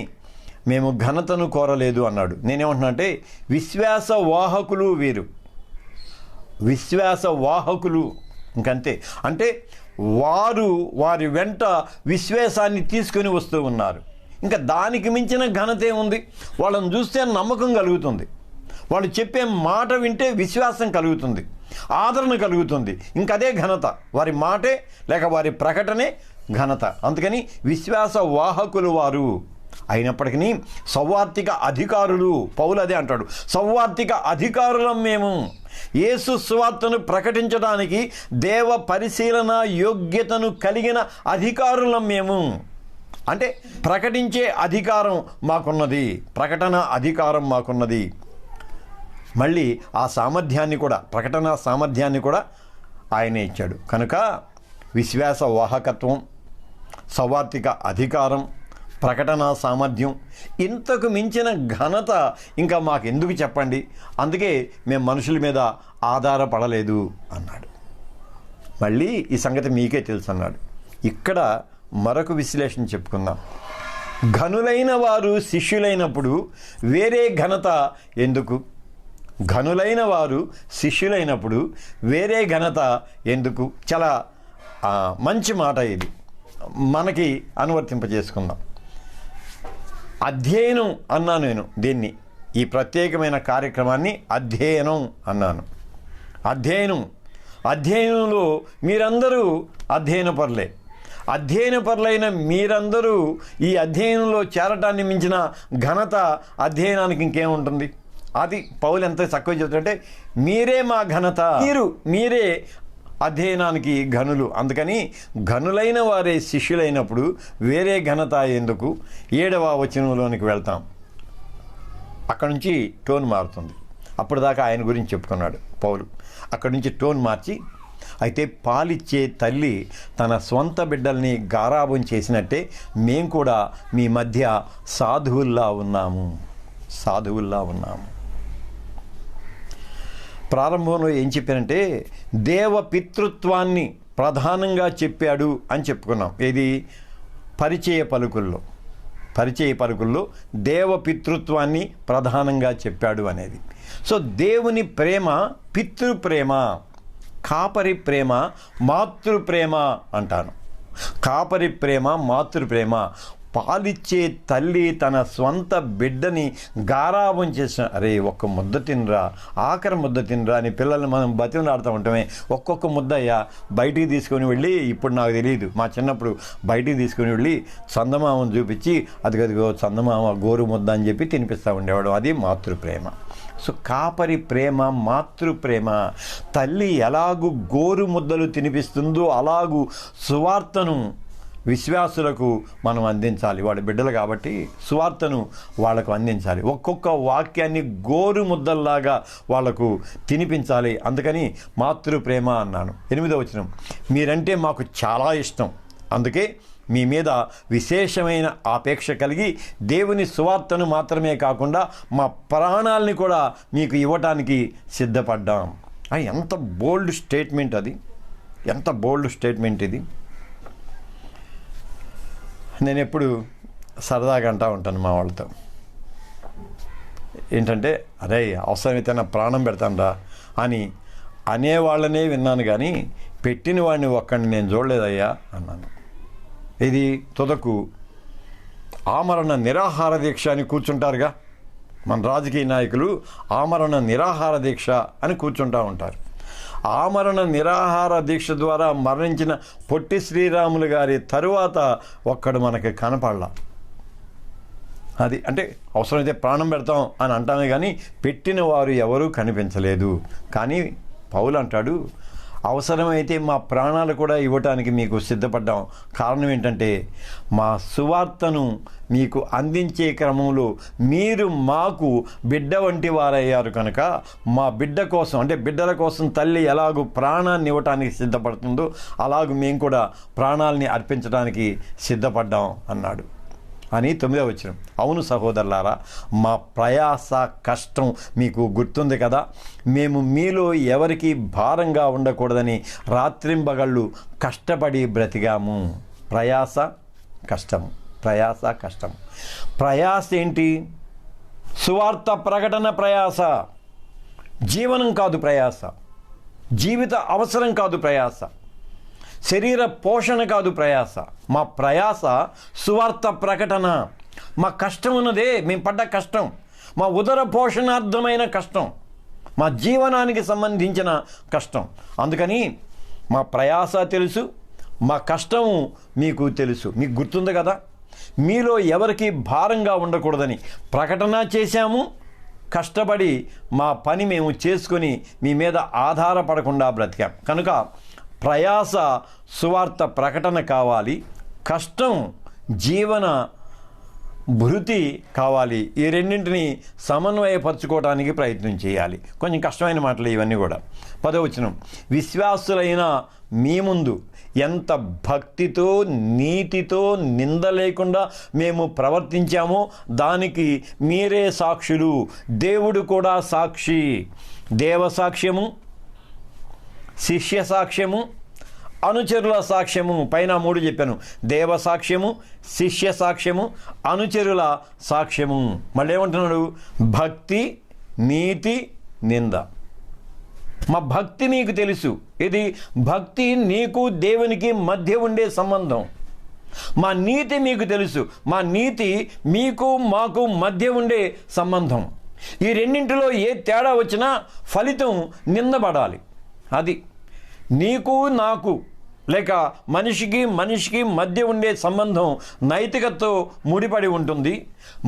మేము ఘనతను కోరలేదు అన్నాడు. నేనేమంటున్నా అంటే విశ్వాస వాహకులు వీరు, విశ్వాస వాహకులు ఇంకంతే. అంటే వారు వారి వెంట విశ్వాసాన్ని తీసుకొని వస్తూ ఉన్నారు. ఇంకా దానికి మించిన ఘనత ఏముంది? వాళ్ళని చూస్తే నమ్మకం కలుగుతుంది, వాళ్ళు చెప్పే మాట వింటే విశ్వాసం కలుగుతుంది, ఆదరణ కలుగుతుంది. ఇంకదే ఘనత, వారి మాటే లేక వారి ప్రకటనే ఘనత. అందుకని విశ్వాస వాహకులు వారు. అయినప్పటికీ సౌవార్తిక అధికారులు, పౌలు అదే అంటాడు, సౌవార్తిక అధికారులం మేము. యేసు సువార్తను ప్రకటించడానికి దేవ పరిశీలన యోగ్యతను కలిగిన అధికారులం మేము. అంటే ప్రకటించే అధికారం మాకున్నది, ప్రకటన అధికారం మాకున్నది. మళ్ళీ ఆ సామర్థ్యాన్ని కూడా, ప్రకటన సామర్థ్యాన్ని కూడా ఆయనే ఇచ్చాడు. కనుక విశ్వాస వాహకత్వం, సౌవార్తిక అధికారం, ప్రకటన సామర్థ్యం, ఇంతకు మించిన ఘనత ఇంకా మాకెందుకు చెప్పండి. అందుకే మేము మనుషుల మీద ఆధారపడలేదు అన్నాడు. మళ్ళీ ఈ సంగతి మీకే తెలుసు అన్నాడు. ఇక్కడ మరొక విశ్లేషణ చెప్పుకుందాం. ఘనులైన వారు శిష్యులైనప్పుడు వేరే ఘనత ఎందుకు? ఘనులైన వారు శిష్యులైనప్పుడు వేరే ఘనత ఎందుకు? చాలా మంచి మాట ఇది, మనకి అనువర్తింపజేసుకుందాం. అధ్యయనం అన్నాను నేను దీన్ని, ఈ ప్రత్యేకమైన కార్యక్రమాన్ని అధ్యయనం అన్నాను. అధ్యయనంలో మీరందరూ అధ్యయనపరులే. అధ్యయనపరులైన మీరందరూ ఈ అధ్యయనంలో చేరటాన్ని మించిన ఘనత అధ్యయనానికి ఇంకేముంటుంది? అది పౌలు ఎంత చక్కగా చెప్తుంటే, మీరే మా ఘనత, మీరే అధ్యయనానికి ఘనులు. అందుకని ఘనులైన వారే శిష్యులైనప్పుడు వేరే ఘనత ఎందుకు? 7వ వచనంలోనికి వెళ్తాం. అక్కడి నుంచి టోన్ మారుతుంది. అప్పుడు దాకా ఆయన గురించి చెప్పుకున్నాడు పౌలు. అక్కడి నుంచి టోన్ మార్చి, అయితే పాలిచ్చే తల్లి తన స్వంత బిడ్డల్ని గారాబం చేసినట్టే మేము కూడా మీ మధ్య సాధువుల్లా ఉన్నాము. ప్రారంభంలో ఏం చెప్పారంటే దేవ పితృత్వాన్ని ప్రధానంగా చెప్పాడు అని చెప్పుకున్నాం. ఇది పరిచయ పలుకుల్లో దేవ పితృత్వాన్ని ప్రధానంగా చెప్పాడు అనేది. సో దేవుని ప్రేమ పితృప్రేమ, కాపరి ప్రేమ మాతృప్రేమ అంటాను. కాపరి ప్రేమ మాతృప్రేమ. పాలిచ్చే తల్లి తన స్వంత బిడ్డని గారాబం చేసిన, అరే ఒక్క ముద్ద తినరా, ఆఖరి ముద్ద తినరా అని పిల్లల్ని మనం బతిమలాడుతూ ఉంటామే. ఒక్కొక్క ముద్ద అయ్యా బయటికి తీసుకొని వెళ్ళి, ఇప్పుడు నాకు తెలియదు, మా చిన్నప్పుడు బయటికి తీసుకొని వెళ్ళి చందమామను చూపించి అదిగదిగో చందమామ గోరు ముద్ద అని చెప్పి తినిపిస్తూ ఉండేవాడు. అది మాతృప్రేమ. సో కాపరి ప్రేమ మాతృప్రేమ. తల్లి ఎలాగూ గోరు ముద్దలు తినిపిస్తుందో అలాగూ సువార్తను విశ్వాసులకు మనం అందించాలి. వాళ్ళ బిడ్డలు కాబట్టి సువార్తను వాళ్ళకు అందించాలి. ఒక్కొక్క వాక్యాన్ని గోరు ముద్దల్లాగా వాళ్లకు తినిపించాలి. అందుకని మాతృప్రేమ అన్నాను. 8వ వచనం, మీరంటే మాకు చాలా ఇష్టం, అందుకే మీ మీద విశేషమైన ఆపేక్ష కలిగి దేవుని సువార్తను మాత్రమే కాకుండా మా ప్రాణాలని కూడా మీకు ఇవ్వటానికి సిద్ధపడ్డాం. ఎంత బోల్డ్ స్టేట్మెంట్ అది, ఎంత బోల్డ్ స్టేట్మెంట్ ఇది. నేను ఎప్పుడు సరదాగా అంటూ ఉంటాను మా వాళ్ళతో, ఏంటంటే అరే అవసరమైతే నా ప్రాణం పెడతానురా అని అనేవాళ్ళనే విన్నాను, కానీ పెట్టిన వాడిని ఒక్కడిని నేను చూడలేదయ్యా అన్నాను. ఇది తుదకు ఆమరణ నిరాహార దీక్ష అని కూర్చుంటారుగా మన రాజకీయ నాయకులు, ఆమరణ నిరాహార దీక్ష అని కూర్చుంటూ ఉంటారు. ఆమరణ నిరాహార దీక్ష ద్వారా మరణించిన పొట్టి శ్రీరాములు గారి తరువాత ఒక్కడు మనకి కనపడలా. అది అంటే అవసరమైతే ప్రాణం పెడతాం అని అంటామే, కానీ పెట్టిన వారు ఎవరూ కనిపించలేదు. కానీ పౌలు అంటాడు, అవసరమైతే మా ప్రాణాలు కూడా ఇవ్వటానికి మీకు సిద్ధపడ్డాం. కారణం ఏంటంటే మా సువార్తను మీకు అందించే క్రమంలో మీరు మాకు బిడ్డ వంటి వారయ్యారు కనుక మా బిడ్డ కోసం, అంటే బిడ్డల కోసం తల్లి ఎలాగూ ప్రాణాన్ని ఇవ్వటానికి సిద్ధపడుతుందో అలాగూ మేము కూడా ప్రాణాలని అర్పించడానికి సిద్ధపడ్డాం అన్నాడు అని 9వ వచనం. అవును సహోదరులారా, మా ప్రయాస కష్టం మీకు గుర్తుంది కదా. మేము మీలో ఎవరికి భారంగా ఉండకూడదని రాత్రింబగళ్ళు కష్టపడి బ్రతికాము. ప్రయాస కష్టము, ప్రయాస కష్టము. ప్రయాస ఏంటి? సువార్త ప్రకటన ప్రయాస, జీవనం కాదు ప్రయాస, జీవిత అవసరం కాదు ప్రయాస, శరీర పోషణ కాదు ప్రయాస. మా ప్రయాస సువార్త ప్రకటన. మా కష్టం ఉన్నదే, మేము పడ్డ కష్టం, మా ఉదర పోషణార్థమైన కష్టం, మా జీవనానికి సంబంధించిన కష్టం. అందుకని మా ప్రయాస తెలుసు, మా కష్టము మీకు తెలుసు. మీకు గుర్తుంది కదా, మీలో ఎవరికి భారంగా ఉండకూడదని ప్రకటన చేశాము. కష్టపడి మా పని మేము చేసుకొని మీ మీద ఆధారపడకుండా బ్రతికాం. కనుక ప్రయాస సువార్త ప్రకటన కావాలి, కష్టం జీవన భృతి కావాలి. ఈ రెండింటిని సమన్వయపరచుకోవడానికి ప్రయత్నం చేయాలి. కొంచెం కష్టమైన మాటలు ఇవన్నీ కూడా. 10వ వచనం, విశ్వాసులైన మీ ముందు ఎంత భక్తితో నీతితో నింద లేకుండా మేము ప్రవర్తించామో దానికి మీరే సాక్షులు. దేవుడు కూడా సాక్షి. దేవ సాక్ష్యము, శిష్య సాక్ష్యము, అనుచరుల సాక్ష్యము. పైన 3 చెప్పాను. దేవ సాక్ష్యము, శిష్య సాక్ష్యము, అనుచరుల సాక్ష్యము. మళ్ళీ ఏమంటున్నాడు? భక్తి, నీతి, నింద. మా భక్తి నీకు తెలుసు. ఇది భక్తి నీకు దేవునికి మధ్య ఉండే సంబంధం. మా నీతి మీకు తెలుసు. మా నీతి మీకు మాకు మధ్య ఉండే సంబంధం. ఈ రెండింటిలో ఏ తేడా వచ్చినా ఫలితం నిందపడాలి. అది నీకు నాకు లేక మనిషికి మధ్య ఉండే సంబంధం నైతికతతో ముడిపడి ఉంటుంది.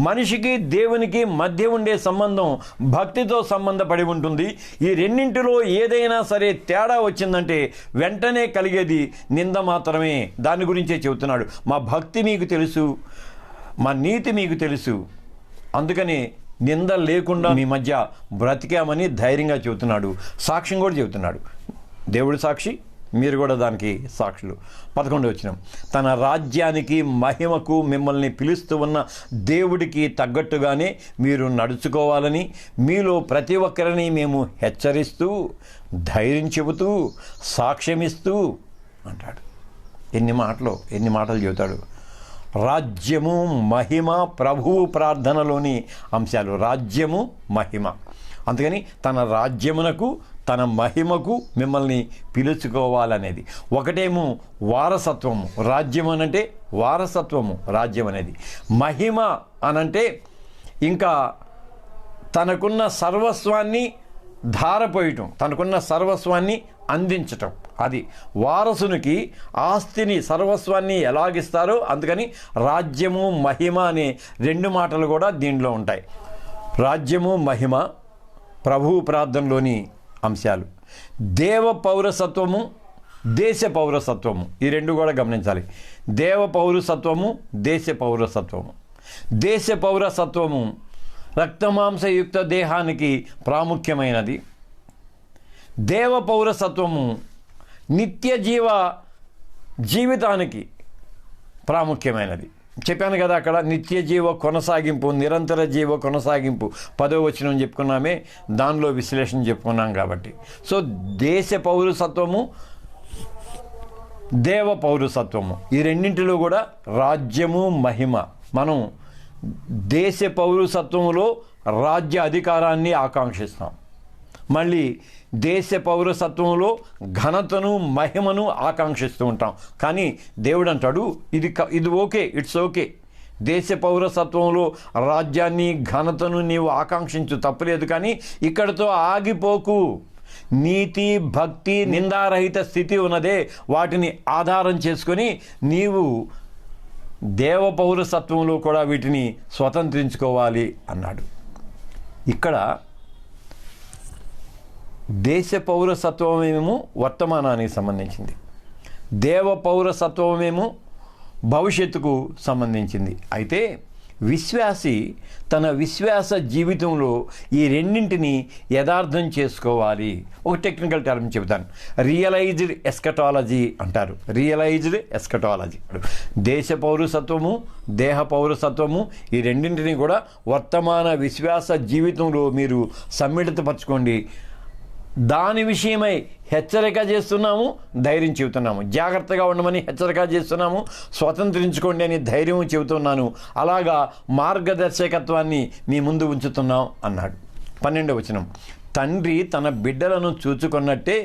మనిషికి దేవునికి మధ్య ఉండే సంబంధం భక్తితో సంబంధపడి ఉంటుంది. ఈ రెండింటిలో ఏదైనా సరే తేడా వచ్చిందంటే వెంటనే కలిగేది నింద మాత్రమే. దాని గురించే చెబుతున్నాడు. మా భక్తి మీకు తెలుసు, మా నీతి మీకు తెలుసు, అందుకని నింద లేకుండా మీ మధ్య బ్రతికామని ధైర్యంగా చెబుతున్నాడు. సాక్ష్యం కూడా చెబుతున్నాడు. దేవుడు సాక్షి, మీరు కూడా దానికి సాక్షులు. 11వ వచనం, తన రాజ్యానికి మహిమకు మిమ్మల్ని పిలుస్తూ ఉన్న దేవుడికి తగ్గట్టుగానే మీరు నడుచుకోవాలని మీలో ప్రతి ఒక్కరిని మేము హెచ్చరిస్తూ ధైర్యం చెబుతూ సాక్ష్యమిస్తూ అంటాడు. ఎన్ని మాటలు చెబుతాడు. రాజ్యము మహిమ ప్రభువు ప్రార్థనలోని అంశాలు. రాజ్యము మహిమ. అందుకని తన రాజ్యమునకు తన మహిమకు మిమ్మల్ని పిలుచుకోవాలనేది. ఒకటేమో వారసత్వము, రాజ్యం అనంటే వారసత్వము, రాజ్యం అనేది. మహిమ అనంటే ఇంకా తనకున్న సర్వస్వాన్ని ధారపోయటం, తనకున్న సర్వస్వాన్ని అందించటం. అది వారసునికి ఆస్తిని, సర్వస్వాన్ని ఎలాగిస్తారో అందుకని రాజ్యము మహిమ అనే రెండు మాటలు కూడా దీనిలో ఉంటాయి. రాజ్యము మహిమ ప్రభువు ప్రార్థనలోని అంశాలు. దేవ పౌరసత్వము, దేశ పౌరసత్వము, ఈ రెండు కూడా గమనించాలి. దేవ పౌరసత్వము, దేశ పౌరసత్వము. దేశ పౌరసత్వము రక్తమాంసయుక్త దేహానికి ప్రాముఖ్యమైనది. దేవ పౌరసత్వము నిత్య జీవితానికి ప్రాముఖ్యమైనది. చెప్పాను కదా, అక్కడ నిత్య జీవ కొనసాగింపు, నిరంతర జీవ కొనసాగింపు 10వ వచనం చెప్పుకున్నామే, దానిలో విశ్లేషణ చెప్పుకున్నాం కాబట్టి. సో దేశ పౌరసత్వము, దేవ పౌరసత్వము, ఈ రెండింటిలో కూడా రాజ్యము మహిమ. మనం దేశ పౌరసత్వములో రాజ్య అధికారాన్ని ఆకాంక్షిస్తాం, మళ్ళీ దేశ పౌరసత్వంలో ఘనతను మహిమను ఆకాంక్షిస్తూ ఉంటాం. కానీ దేవుడు అంటాడు ఇది ఓకే, ఇట్స్ ఓకే. దేశ పౌరసత్వంలో రాజ్యాన్ని ఘనతను నీవు ఆకాంక్షించు, తప్పులేదు. కానీ ఇక్కడితో ఆగిపోకు. నీతి భక్తి నిందారహిత స్థితి ఉన్నదే, వాటిని ఆధారం చేసుకొని నీవు దేవ పౌరసత్వంలో కూడా వీటిని స్వతంత్రించుకోవాలి అన్నాడు. ఇక్కడ దేశ పౌరసత్వమేమో వర్తమానానికి సంబంధించింది, దేవ పౌరసత్వమేమో భవిష్యత్తుకు సంబంధించింది. అయితే విశ్వాసి తన విశ్వాస జీవితంలో ఈ రెండింటిని యథార్థం చేసుకోవాలి. ఒక టెక్నికల్ టర్మ్ చెబుతాను, రియలైజ్డ్ ఎస్కటాలజీ అంటారు. రియలైజ్డ్ ఎస్కటాలజీ, దేశ పౌరసత్వము దేహ పౌరసత్వము ఈ రెండింటిని కూడా వర్తమాన విశ్వాస జీవితంలో మీరు సమ్మిళితపరచుకోండి. దాని విషయమై హెచ్చరిక చేస్తున్నాము, ధైర్యం చెబుతున్నాము. జాగ్రత్తగా ఉండమని హెచ్చరిక చేస్తున్నాము, స్వతంత్రించుకోండి అని ధైర్యం చెబుతున్నాను. అలాగా మార్గదర్శకత్వాన్ని మీ ముందు ఉంచుతున్నాం అన్నాడు. 12వ వచనం, తండ్రి తన బిడ్డలను చూచుకున్నట్టే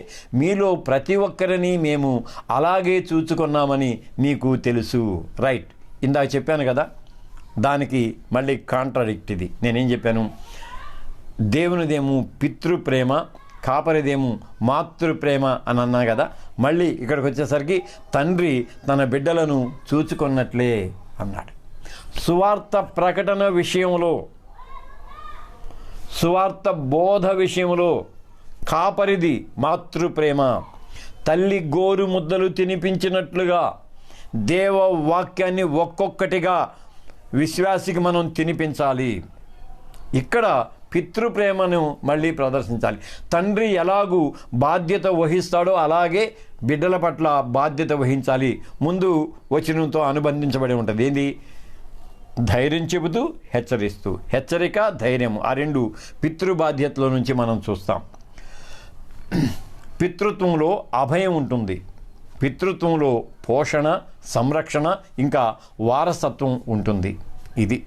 మీలో ప్రతి ఒక్కరిని మేము అలాగే చూచుకున్నామని మీకు తెలుసు. రైట్, ఇందాక చెప్పాను కదా, దానికి మళ్ళీ కాంట్రాడిక్ట్ ఇది. నేనేం చెప్పాను? దేవునిదేమో పితృప్రేమ, కాపరిదేమో మాతృప్రేమ అని అన్నా కదా. మళ్ళీ ఇక్కడికి వచ్చేసరికి తండ్రి తన బిడ్డలను చూచుకున్నట్లే అన్నాడు. సువార్త ప్రకటన విషయంలో, సువార్త బోధ విషయంలో కాపరిది మాతృప్రేమ. తల్లి గోరు ముద్దలు తినిపించినట్లుగా దేవ వాక్యాన్ని ఒక్కొక్కటిగా విశ్వాసికి మనం తినిపించాలి. ఇక్కడ పితృప్రేమను మళ్ళీ ప్రదర్శించాలి. తండ్రి ఎలాగూ బాధ్యత వహిస్తాడో అలాగే బిడ్డల పట్ల బాధ్యత వహించాలి. ముందు వచనంతో అనుబంధించబడి ఉంటుంది. ఏంది? ధైర్యం చెబుతూ హెచ్చరిస్తూ, హెచ్చరిక ధైర్యం, ఆ రెండు పితృబాధ్యతల నుంచి మనం చూస్తాం. పితృత్వంలో అభయం ఉంటుంది, పితృత్వంలో పోషణ, సంరక్షణ, ఇంకా వారసత్వం ఉంటుంది. ఇది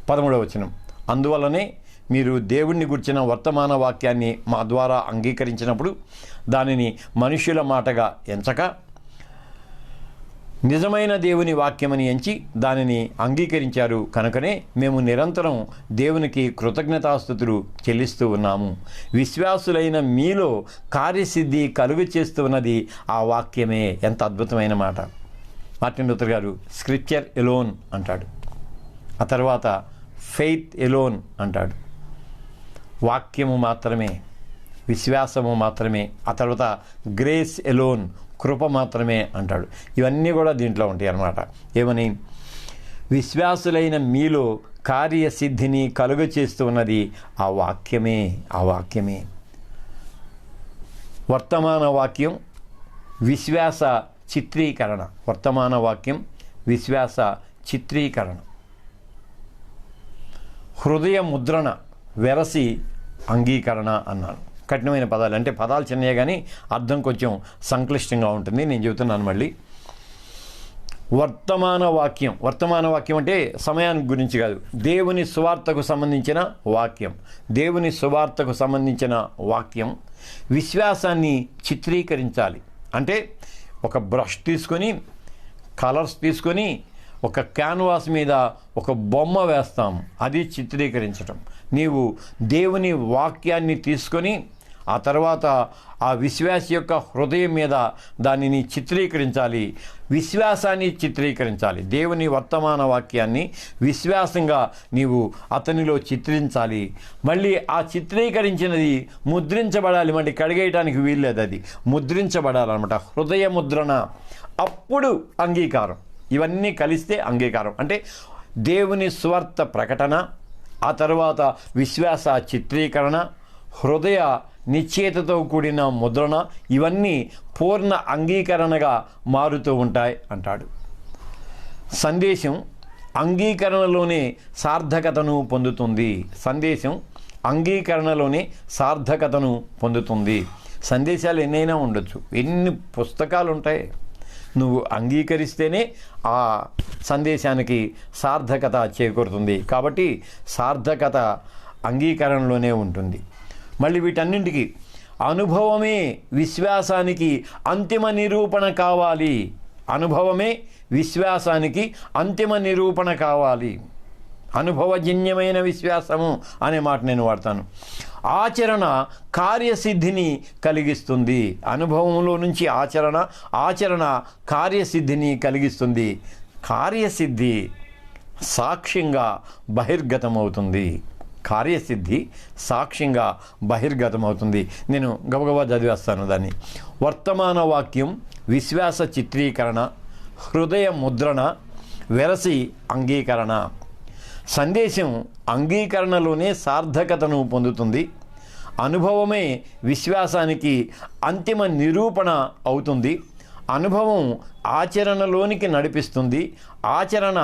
13వ వచనం. అందువల్లనే మీరు దేవుణ్ణి గుర్చిన వర్తమాన వాక్యాన్ని మా ద్వారా అంగీకరించినప్పుడు దానిని మనుష్యుల మాటగా ఎంచక నిజమైన దేవుని వాక్యమని ఎంచి దానిని అంగీకరించారు. కనుకనే మేము నిరంతరం దేవునికి కృతజ్ఞతాస్తుతులు చెల్లిస్తూ ఉన్నాము. విశ్వాసులైన మీలో కార్యసిద్ధి కలుగు చేస్తున్నది ఆ వాక్యమే. ఎంత అద్భుతమైన మాట! మార్టిన్ లూథర్ గారు స్క్రిప్చర్ ఎలోన్ అంటాడు, ఆ తర్వాత ఫెయిత్ ఎలోన్ అంటాడు. వాక్యము మాత్రమే, విశ్వాసము మాత్రమే, ఆ తర్వాత గ్రేస్ ఎలోన్, కృప మాత్రమే అంటాడు. ఇవన్నీ కూడా దీంట్లో ఉంటాయి అన్నమాట. ఏమని? విశ్వాసులైన మీలో కార్యసిద్ధిని కలుగ చేస్తూ ఉన్నది ఆ వాక్యమే, ఆ వాక్యమే. వర్తమాన వాక్యం విశ్వాస చిత్రీకరణ, వర్తమాన వాక్యం విశ్వాస చిత్రీకరణ. హృదయ ముద్రణ, వెరసి అంగీకరణ అన్నాను. కఠినమైన పదాలు, అంటే పదాలు చిన్నయే కానీ అర్థం కొంచెం సంక్లిష్టంగా ఉంటుంది. నేను చెబుతున్నాను మళ్ళీ. వర్తమాన వాక్యం అంటే సమయానికి గురించి కాదు, దేవుని సువార్తకు సంబంధించిన వాక్యం. దేవుని సువార్తకు సంబంధించిన వాక్యం విశ్వాసాన్ని చిత్రీకరించాలి. అంటే ఒక బ్రష్ తీసుకొని, కలర్స్ తీసుకొని, ఒక క్యాన్వాస్ మీద ఒక బొమ్మ వేస్తాం, అది చిత్రీకరించటం. నీవు దేవుని వాక్యాన్ని తీసుకొని ఆ తర్వాత ఆ విశ్వాసి యొక్క హృదయం మీద దానిని చిత్రీకరించాలి, విశ్వాసాన్ని చిత్రీకరించాలి. దేవుని వర్తమాన వాక్యాన్ని విశ్వాసంగా నీవు అతనిలో చిత్రించాలి. మళ్ళీ ఆ చిత్రీకరించినది ముద్రించబడాలి, మళ్ళీ కడిగేయడానికి వీల్లేదు, అది ముద్రించబడాలన్నమాట, హృదయ ముద్రణ. అప్పుడు అంగీకారం. ఇవన్నీ కలిస్తే అంగీకారం. అంటే దేవుని స్వార్థ ప్రకటన, ఆ తర్వాత విశ్వాస చిత్రీకరణ, హృదయ నిశ్చయితతో కూడిన ముద్రణ, ఇవన్నీ పూర్ణ అంగీకరణగా మారుతూ ఉంటాయి అంటాడు. సందేశం అంగీకరణలోనే సార్థకతను పొందుతుంది. సందేశం అంగీకరణలోనే సార్థకతను పొందుతుంది. సందేశాలు ఎన్నైనా ఉండొచ్చు, ఎన్ని పుస్తకాలు ఉంటాయి, నువ్వు అంగీకరిస్తేనే ఆ సందేశానికి సార్థకత చేకూరుతుంది. కాబట్టి సార్థకత అంగీకరణలోనే ఉంటుంది. మళ్ళీ వీటన్నింటికి అనుభవమే విశ్వాసానికి అంతిమ నిరూపణ కావాలి. అనుభవమే విశ్వాసానికి అంతిమ నిరూపణ కావాలి. అనుభవజన్యమైన విశ్వాసము అనే మాట నేను వాడతాను. ఆచరణ కార్యసిద్ధిని కలిగిస్తుంది. అనుభవంలో నుంచి ఆచరణ కార్యసిద్ధిని కలిగిస్తుంది. కార్యసిద్ధి సాక్ష్యంగా బహిర్గతమవుతుంది. కార్యసిద్ధి సాక్ష్యంగా బహిర్గతమవుతుంది. నేను గబగబా చదివేస్తాను దాన్ని. వర్తమాన వాక్యం విశ్వాస చిత్రీకరణ, హృదయ ముద్రణ, వెరసి అంగీకరణ. సందేశం అంగీకరణలోనే సార్థకతను పొందుతుంది. అనుభవమే విశ్వాసానికి అంతిమ నిరూపణ అవుతుంది. అనుభవం ఆచరణలోనికి నడిపిస్తుంది. ఆచరణ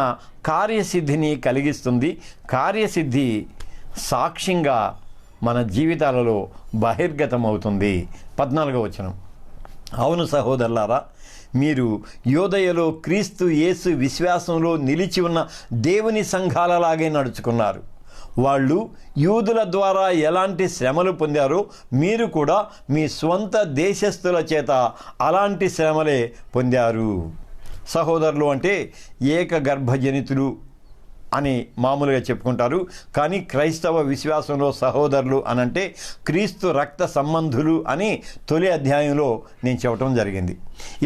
కార్యసిద్ధిని కలిగిస్తుంది. కార్యసిద్ధి సాక్ష్యంగా మన జీవితాలలో బహిర్గతమవుతుంది. 14వ వచనం. అవును సహోదరులారా, మీరు యోదయలో క్రీస్తు యేసు విశ్వాసంలో నిలిచి ఉన్న దేవుని సంఘాలలాగే నడుచుకున్నారు. వాళ్ళు యూదుల ద్వారా ఎలాంటి శ్రమలు పొందారో మీరు కూడా మీ స్వంత దేశస్థుల చేత అలాంటి శ్రమలే పొందారు. సహోదరులు అంటే ఏకగర్భజనితులు అని మామూలుగా చెప్పుకుంటారు. కానీ క్రైస్తవ విశ్వాసంలో సహోదరులు అనంటే క్రీస్తు రక్త సంబంధులు అని తొలి అధ్యాయంలో నేను చెప్పడం జరిగింది.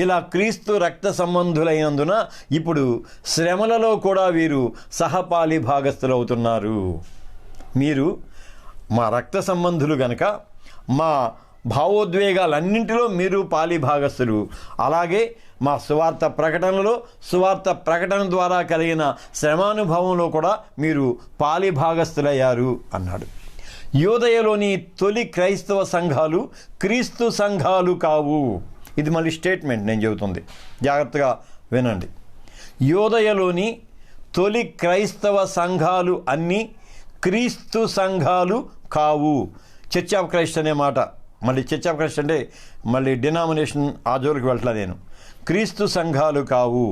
ఇలా క్రీస్తు రక్త సంబంధులైనందున ఇప్పుడు శ్రమలలో కూడా వీరు సహపాలి భాగస్థులు అవుతున్నారు. మీరు మా రక్త సంబంధులు గనక మా భావోద్వేగాలన్నింటిలో మీరు పాలి భాగస్థులు. అలాగే మా సువార్త ప్రకటన ద్వారా కలిగిన శ్రమానుభవంలో కూడా మీరు పాలి భాగస్థులయ్యారు అన్నాడు. యోదయలోని తొలి క్రైస్తవ సంఘాలు క్రీస్తు సంఘాలు కావు. ఇది మళ్ళీ స్టేట్మెంట్ నేను చెబుతుంది, జాగ్రత్తగా వినండి. యోదయలోని తొలి క్రైస్తవ సంఘాలు అన్నీ క్రీస్తు సంఘాలు కావు. చర్చ్ ఆఫ్ క్రైస్ట్ అనే మాట, మళ్ళీ చర్చ్ ఆఫ్ క్రైస్ట్ అంటే మళ్ళీ డినామినేషన్ ఆ జోలికి వెళ్ళట్లా నేను. క్రీస్తు సంఘాలు కావు.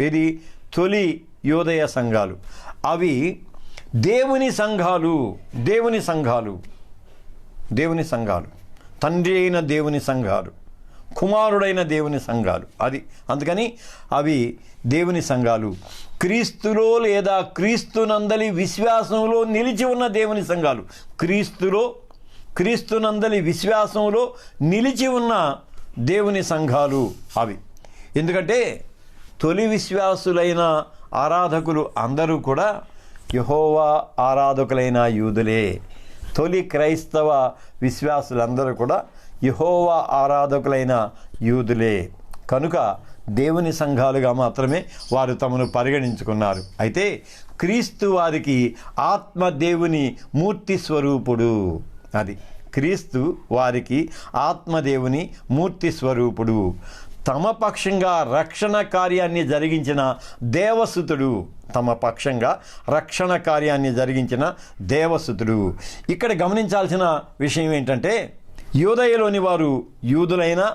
ఇది తొలి యోదయ సంఘాలు. అవి దేవుని సంఘాలు. తండ్రి అయిన దేవుని సంఘాలు, కుమారుడైన దేవుని సంఘాలు. అది అందుకని అవి దేవుని సంఘాలు. క్రీస్తులో లేదా క్రీస్తునందలి విశ్వాసంలో నిలిచి ఉన్న దేవుని సంఘాలు. క్రీస్తునందలి విశ్వాసంలో నిలిచి ఉన్న దేవుని సంఘాలు అవి. ఎందుకంటే తొలి విశ్వాసులైన ఆరాధకులు అందరూ కూడా యెహోవా ఆరాధకులైన యూదులే. తొలి క్రైస్తవ విశ్వాసులందరూ కూడా యెహోవా ఆరాధకులైన యూదులే. కనుక దేవుని సంఘాలుగా మాత్రమే వారు తమను పరిగణించుకున్నారు. అయితే క్రీస్తు వారికి ఆత్మదేవుని మూర్తి స్వరూపుడు. అది క్రీస్తు వారికి ఆత్మదేవుని మూర్తి స్వరూపుడు. తమ పక్షంగా రక్షణ కార్యాన్ని జరిగించిన దేవసుతుడు. ఇక్కడ గమనించాల్సిన విషయం ఏంటంటే యోదయలోని వారు యూదులైనా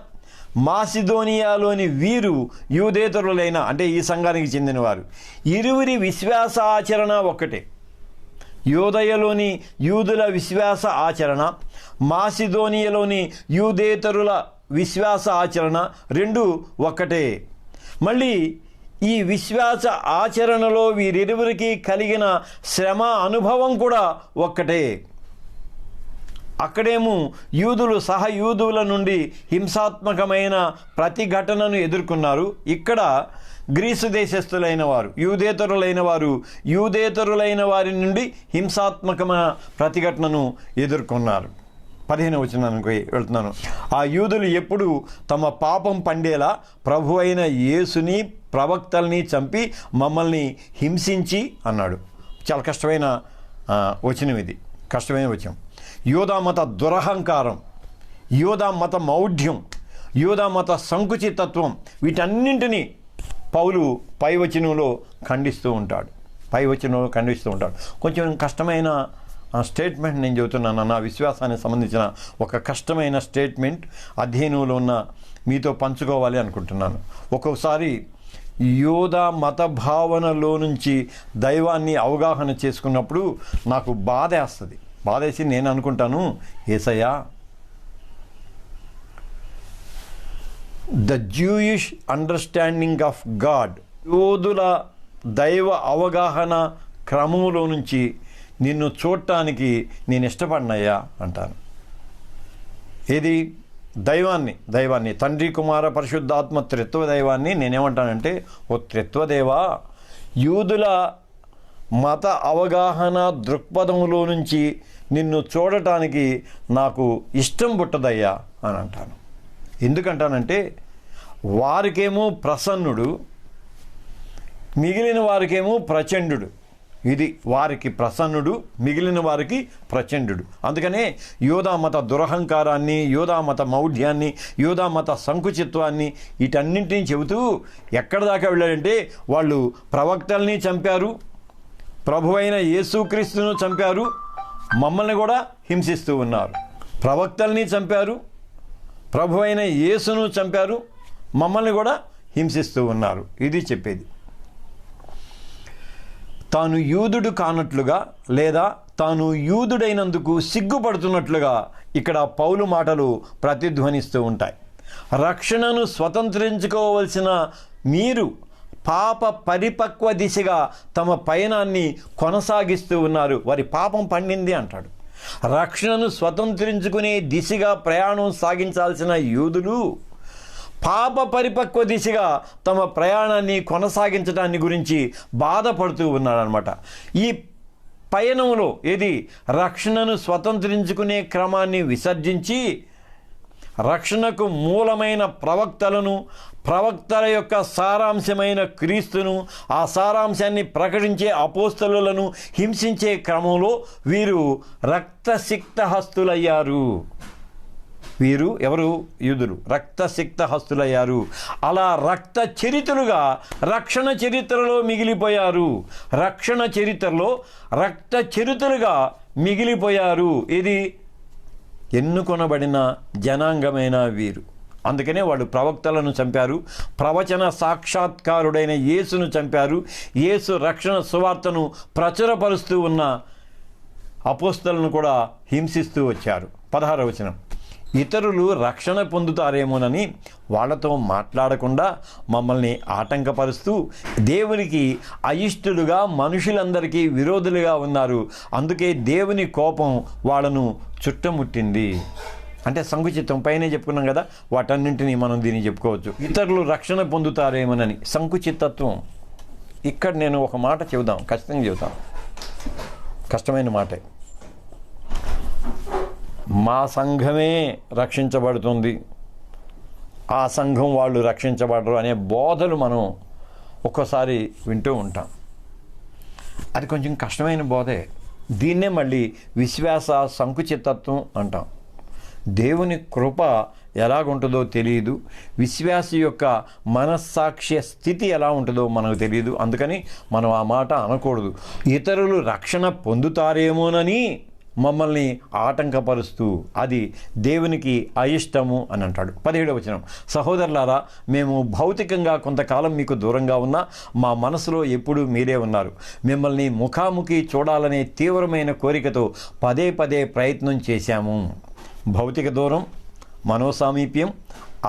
మాసిదోనియాలోని వీరు యూదేతరులైన, అంటే ఈ సంఘానికి చెందినవారు, ఇరువురి విశ్వాస ఆచరణ ఒక్కటే. యూదయలోని యూదుల విశ్వాస ఆచరణ, మాసిదోనియాలోని యూదేతరుల విశ్వాస ఆచరణ రెండు ఒక్కటే. మళ్ళీ ఈ విశ్వాస ఆచరణలో వీరిరువురికి కలిగిన శ్రమ అనుభవం కూడా ఒక్కటే. అక్కడేమో యూదులు సహయూదువుల నుండి హింసాత్మకమైన ప్రతిఘటనను ఎదుర్కొన్నారు. ఇక్కడ గ్రీసు దేశస్థులైన వారు, యూదేతరులైన వారి నుండి హింసాత్మకమైన ప్రతిఘటనను ఎదుర్కొన్నారు. 15వ వచనానికి వెళ్తున్నాను. ఆ యూదులు ఎప్పుడు తమ పాపం పండేలా ప్రభు అయిన యేసుని ప్రవక్తల్ని చంపి మమ్మల్ని హింసించి అన్నాడు. చాలా కష్టమైన వచనం ఇది, కష్టమైన వచనం. యూదా మత దురహంకారం, యూదా మత మౌఢ్యం, యూదా మత సంకుచితత్వం, వీటన్నింటినీ పౌలు పై వచనంలో ఖండిస్తూ ఉంటాడు. కొంచెం కష్టమైన స్టేట్మెంట్ నేను చెబుతున్నాను. నా విశ్వాసానికి సంబంధించిన ఒక కష్టమైన స్టేట్మెంట్ అధ్యయనంలో ఉన్న మీతో పంచుకోవాలి అనుకుంటున్నాను. ఒక్కొక్కసారి యూదా మత భావనలో నుంచి దైవాన్ని అవగాహన చేసుకున్నప్పుడు నాకు బాధేసి నేను అనుకుంటాను, యేసయ్యా, the Jewish understanding of God, యూదుల దైవ అవగాహన క్రమంలో నుంచి నిన్ను చూడటానికి నేను ఇష్టపడినయ్యా అంటాను. ఏది? దైవాన్ని తండ్రి కుమార పరిశుద్ధాత్మ త్రిత్వ దైవాన్ని నేనేమంటానంటే, ఓ త్రిత్వదేవా, యూదుల మత అవగాహన దృక్పథంలో నుంచి నిన్ను చూడటానికి నాకు ఇష్టం పుట్టదయ్యా అని అంటాను. ఎందుకంటానంటే, వారికేమో ప్రసన్నుడు, మిగిలిన వారికేమో ప్రచండు. ఇది వారికి ప్రసన్నుడు, మిగిలిన వారికి ప్రచండు. అందుకనే యూదా మత దురహంకారాన్ని, యూదా మత మౌఢ్యాన్ని, యూదా మత సంకుచిత్వాన్ని వీటన్నింటినీ చెబుతూ ఎక్కడి దాకా వెళ్ళాడంటే, వాళ్ళు ప్రవక్తల్ని చంపారు, ప్రభు అయిన యేసుక్రీస్తును చంపారు, మమ్మల్ని కూడా హింసిస్తూ ఉన్నారు. ప్రవక్తల్ని చంపారు, ప్రభు అయిన యేసును చంపారు, మమ్మల్ని కూడా హింసిస్తూ ఉన్నారు. ఇది చెప్పేది. తాను యూదుడు కానట్లుగా లేదా తాను యూదుడైనందుకు సిగ్గుపడుతున్నట్లుగా ఇక్కడ పౌలు మాటలు ప్రతిధ్వనిస్తూ ఉంటాయి. రక్షణను స్వతంత్రించుకోవలసిన మీరు పాప పరిపక్వ దిశగా తమ పయనాన్ని కొనసాగిస్తూ ఉన్నారు. వారి పాపం పండింది అంటాడు. రక్షణను స్వతంత్రించుకునే దిశగా ప్రయాణం సాగించాల్సిన యూదులు పాప పరిపక్వ దిశగా తమ ప్రయాణాన్ని కొనసాగించడాన్ని గురించి బాధపడుతూ ఉన్నారనమాట. ఈ పయనంలో రక్షణను స్వతంత్రించుకునే క్రమాన్ని విసర్జించి రక్షణకు మూలమైన ప్రవక్తల యొక్క సారాంశమైన క్రీస్తును, ఆ సారాంశాన్ని ప్రకటించే అపోస్తలులను హింసించే క్రమంలో వీరు రక్తసిక్త హస్తులయ్యారు. వీరు ఎవరు? యూదులు రక్తసిక్త హస్తులయ్యారు. అలా రక్త చరిత్రలుగా రక్షణ చరిత్రలో మిగిలిపోయారు. రక్షణ చరిత్రలో రక్త చరిత్రలుగా మిగిలిపోయారు. ఇది ఎన్నుకొనబడిన జనాంగమైన వీరు. అందుకనే వాళ్ళు ప్రవక్తలను చంపారు, ప్రవచన సాక్షాత్కారుడైన యేసును చంపారు, యేసు రక్షణ సువార్తను ప్రచురపరుస్తూ ఉన్న అపోస్తలను కూడా హింసిస్తూ వచ్చారు. 16వ వచనం. ఇతరులు రక్షణ పొందుతారేమోనని వాళ్ళతో మాట్లాడకుండా మమ్మల్ని ఆటంకపరుస్తూ దేవునికి అయిష్టులుగా, మనుషులందరికీ విరోధులుగా ఉన్నారు. అందుకే దేవుని కోపం వాళ్ళను చుట్టముట్టింది. అంటే సంకుచితం పైనే చెప్పుకున్నాం కదా, వాటన్నింటినీ మనం దీన్ని చెప్పుకోవచ్చు. ఇతరులు రక్షణ పొందుతారేమోనని సంకుచితత్వం. ఇక్కడ నేను ఒక మాట ఖచ్చితంగా చెబుతాం, కష్టమైన మాటే. మా సంఘమే రక్షించబడుతుంది, ఆ సంఘం వాళ్ళు రక్షించబడరు అనే బోధలు మనం ఒక్కోసారి వింటూ ఉంటాం. అది కొంచెం కష్టమైన బోధే. దీన్నే మళ్ళీ విశ్వాస సంకుచితత్వం అంటాం. దేవుని కృప ఎలాగుంటుందో తెలియదు, విశ్వాసి యొక్క మనస్సాక్ష్య స్థితి ఎలా ఉంటుందో మనకు తెలియదు. అందుకని మనం ఆ మాట అనకూడదు. ఇతరులు రక్షణ పొందుతారేమోనని మమ్మల్ని ఆటంకపరుస్తూ అది దేవునికి అయిష్టము అని అంటాడు. 17వ వచనం, సహోదరులారా, మేము భౌతికంగా కొంతకాలం మీకు దూరంగా ఉన్నా మా మనసులో ఎప్పుడూ మీరే ఉన్నారు. మిమ్మల్ని ముఖాముఖి చూడాలనే తీవ్రమైన కోరికతో పదే పదే ప్రయత్నం చేశాము. భౌతిక దూరం, మనోసామీప్యం,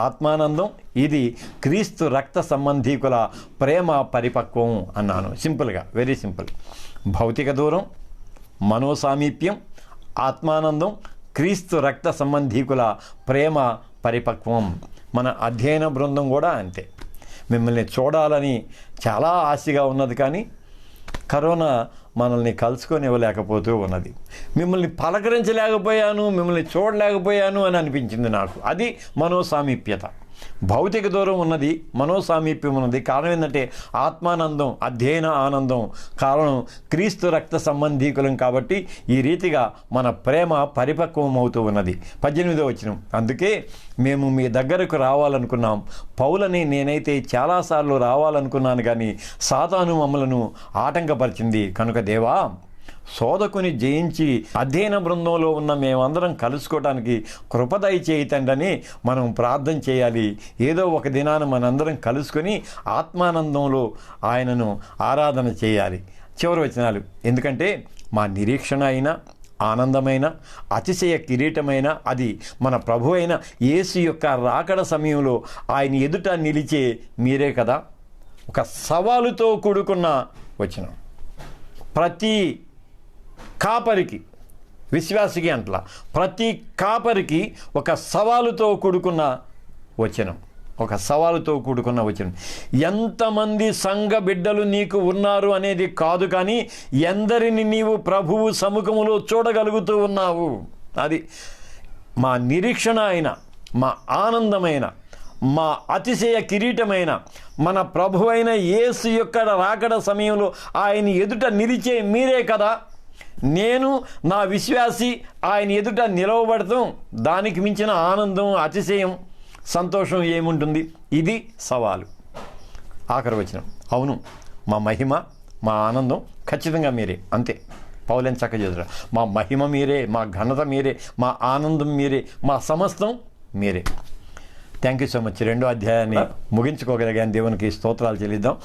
ఆత్మానందం, ఇది క్రీస్తు రక్త సంబంధీకుల ప్రేమ పరిపక్వం అన్నాను. సింపుల్గా, వెరీ సింపుల్. భౌతిక దూరం, మనోసామీప్యం, ఆత్మానందం, క్రీస్తు రక్త సంబంధీకుల ప్రేమ పరిపక్వం. మన అధ్యయన బృందం కూడా అంతే. మిమ్మల్ని చూడాలని చాలా ఆశగా ఉన్నది, కానీ కరోనా మనల్ని కలుసుకొని ఇవ్వలేకపోతూ ఉన్నది. మిమ్మల్ని పలకరించలేకపోయాను, మిమ్మల్ని చూడలేకపోయాను అని అనిపించింది నాకు. అది మనోసామీప్యత. భౌతిక దూరం ఉన్నది, మనోసామీప్యం ఉన్నది. కారణం ఏంటంటే ఆత్మానందం, అధ్యయన ఆనందం. కారణం క్రీస్తు రక్త సంబంధీకులం కాబట్టి ఈ రీతిగా మన ప్రేమ పరిపక్వం అవుతూ ఉన్నది. 18వ వచనం, అందుకే మేము మీ దగ్గరకు రావాలనుకున్నాం. పౌలని నేనైతే చాలాసార్లు రావాలనుకున్నాను, కానీ సాతాను మమ్మలను ఆటంకపరిచింది. కనుక దేవా, శోధకుని జయించి అధ్యయన బృందంలో ఉన్న మేమందరం కలుసుకోవడానికి కృప దయచేయతండని మనం ప్రార్థన చేయాలి. ఏదో ఒక దినాన మనందరం కలుసుకొని ఆత్మానందంలో ఆయనను ఆరాధన చేయాలి. చివరి వచనాలు, ఎందుకంటే మా నిరీక్షణ అయినా ఆనందమైన అతిశయ కిరీటమైన అది మన ప్రభు అయిన యేసు యొక్క రాకడ సమయంలో ఆయన ఎదుట నిలిచే మీరే కదా. ఒక సవాలుతో కూడుకున్న వచనం. ప్రతి కాపరికి, విశ్వాసికి అంటలా, ప్రతి కాపరికి ఒక సవాలుతో కూడుకున్న వచనం. ఒక సవాలుతో కూడుకున్న వచనం. ఎంతమంది సంఘ బిడ్డలు నీకు ఉన్నారు అనేది కాదు, కానీ ఎందరిని నీవు ప్రభువు సముఖములో చూడగలుగుతూ ఉన్నావు. అది మా నిరీక్షణ అయిన, మా ఆనందమైన, మా అతిశయ కిరీటమైన మన ప్రభు అయిన యేసు యొక్క రాకడ సమయంలో ఆయన ఎదుట నిలిచే మీరే కదా. నేను, నా విశ్వాసి ఆయన ఎదుట నిలవబడతాం. దానికి మించిన ఆనందం, అతిశయం, సంతోషం ఏముంటుంది? ఇది సవాలు. ఆఖరి వచనం, అవును, మా మహిమ, మా ఆనందం ఖచ్చితంగా మీరే. అంతే, పౌలు చక్కగా చేస్తారు. మా మహిమ మీరే, మా ఘనత మీరే, మా ఆనందం మీరే, మా సమస్తం మీరే. Thank you so much. 2వ అధ్యాయాన్ని ముగించుకోగలిగాను. దేవునికి స్తోత్రాలు చెల్లిద్దాం.